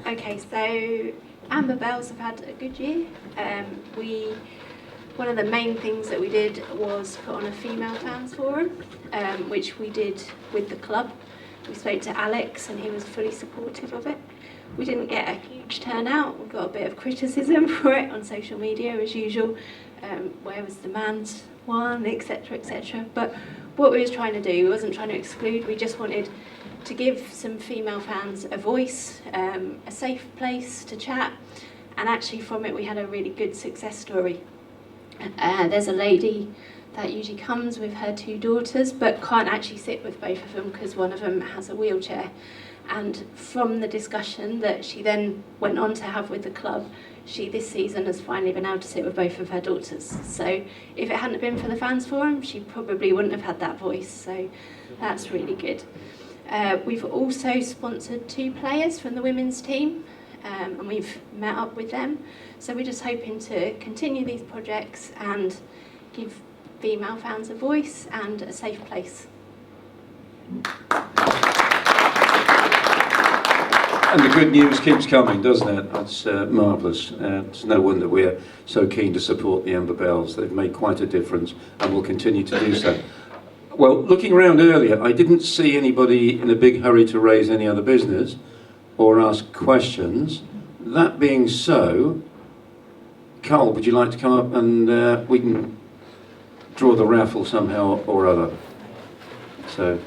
Okay, so Amber Bells have had a good year. One of the main things that we did was put on a female fans forum, which we did with the club. We spoke to Alex and he was fully supportive of it. We didn't get a huge turnout. We got a bit of criticism for it on social media as usual. Where was the man's one, etc., etc. But what we was trying to do, we wasn't trying to exclude, we just wanted to give some female fans a voice, a safe place to chat, and actually from it we had a really good success story. There's a lady that usually comes with her 2 daughters but can't actually sit with both of them because one of them has a wheelchair, and from the discussion that she then went on to have with the club, she this season has finally been able to sit with both of her daughters. So if it hadn't been for the fans forum, she probably wouldn't have had that voice, so that's really good. We've also sponsored 2 players from the women's team, and we've met up with them. So we're just hoping to continue these projects and give female fans a voice and a safe place. And the good news keeps coming, doesn't it? That's marvellous. It's no wonder we're so keen to support the Amber Bells. They've made quite a difference and will continue to do so. Well, looking around earlier, I didn't see anybody in a big hurry to raise any other business or ask questions. That being so, Carl, would you like to come up and we can draw the raffle somehow or other? So,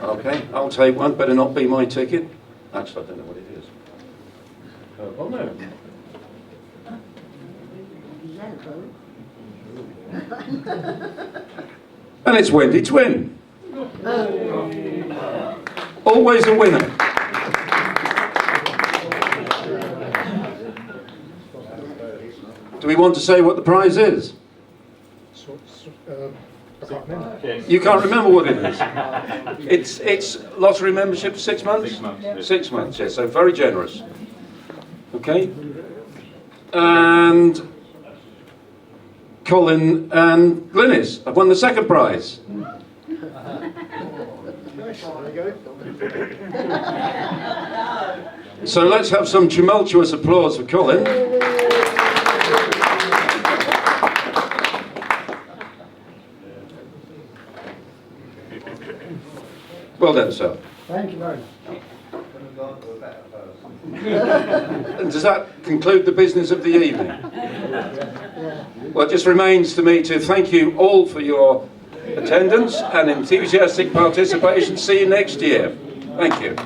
okay, I'll take one. Better not be my ticket. Actually, I don't know what it is. Oh no. And it's Wendy Twin. Always a winner. Do we want to say what the prize is? You can't remember what it is. It's lottery membership for 6 months? 6 months. Yeah. 6 months, yes, so very generous. Okay. And Colin and Glynis have won the second prize. So let's have some tumultuous applause for Colin. Well done, sir. Thank you very much. And does that conclude the business of the evening? Well, it just remains to me to thank you all for your attendance and enthusiastic participation. See you next year. Thank you.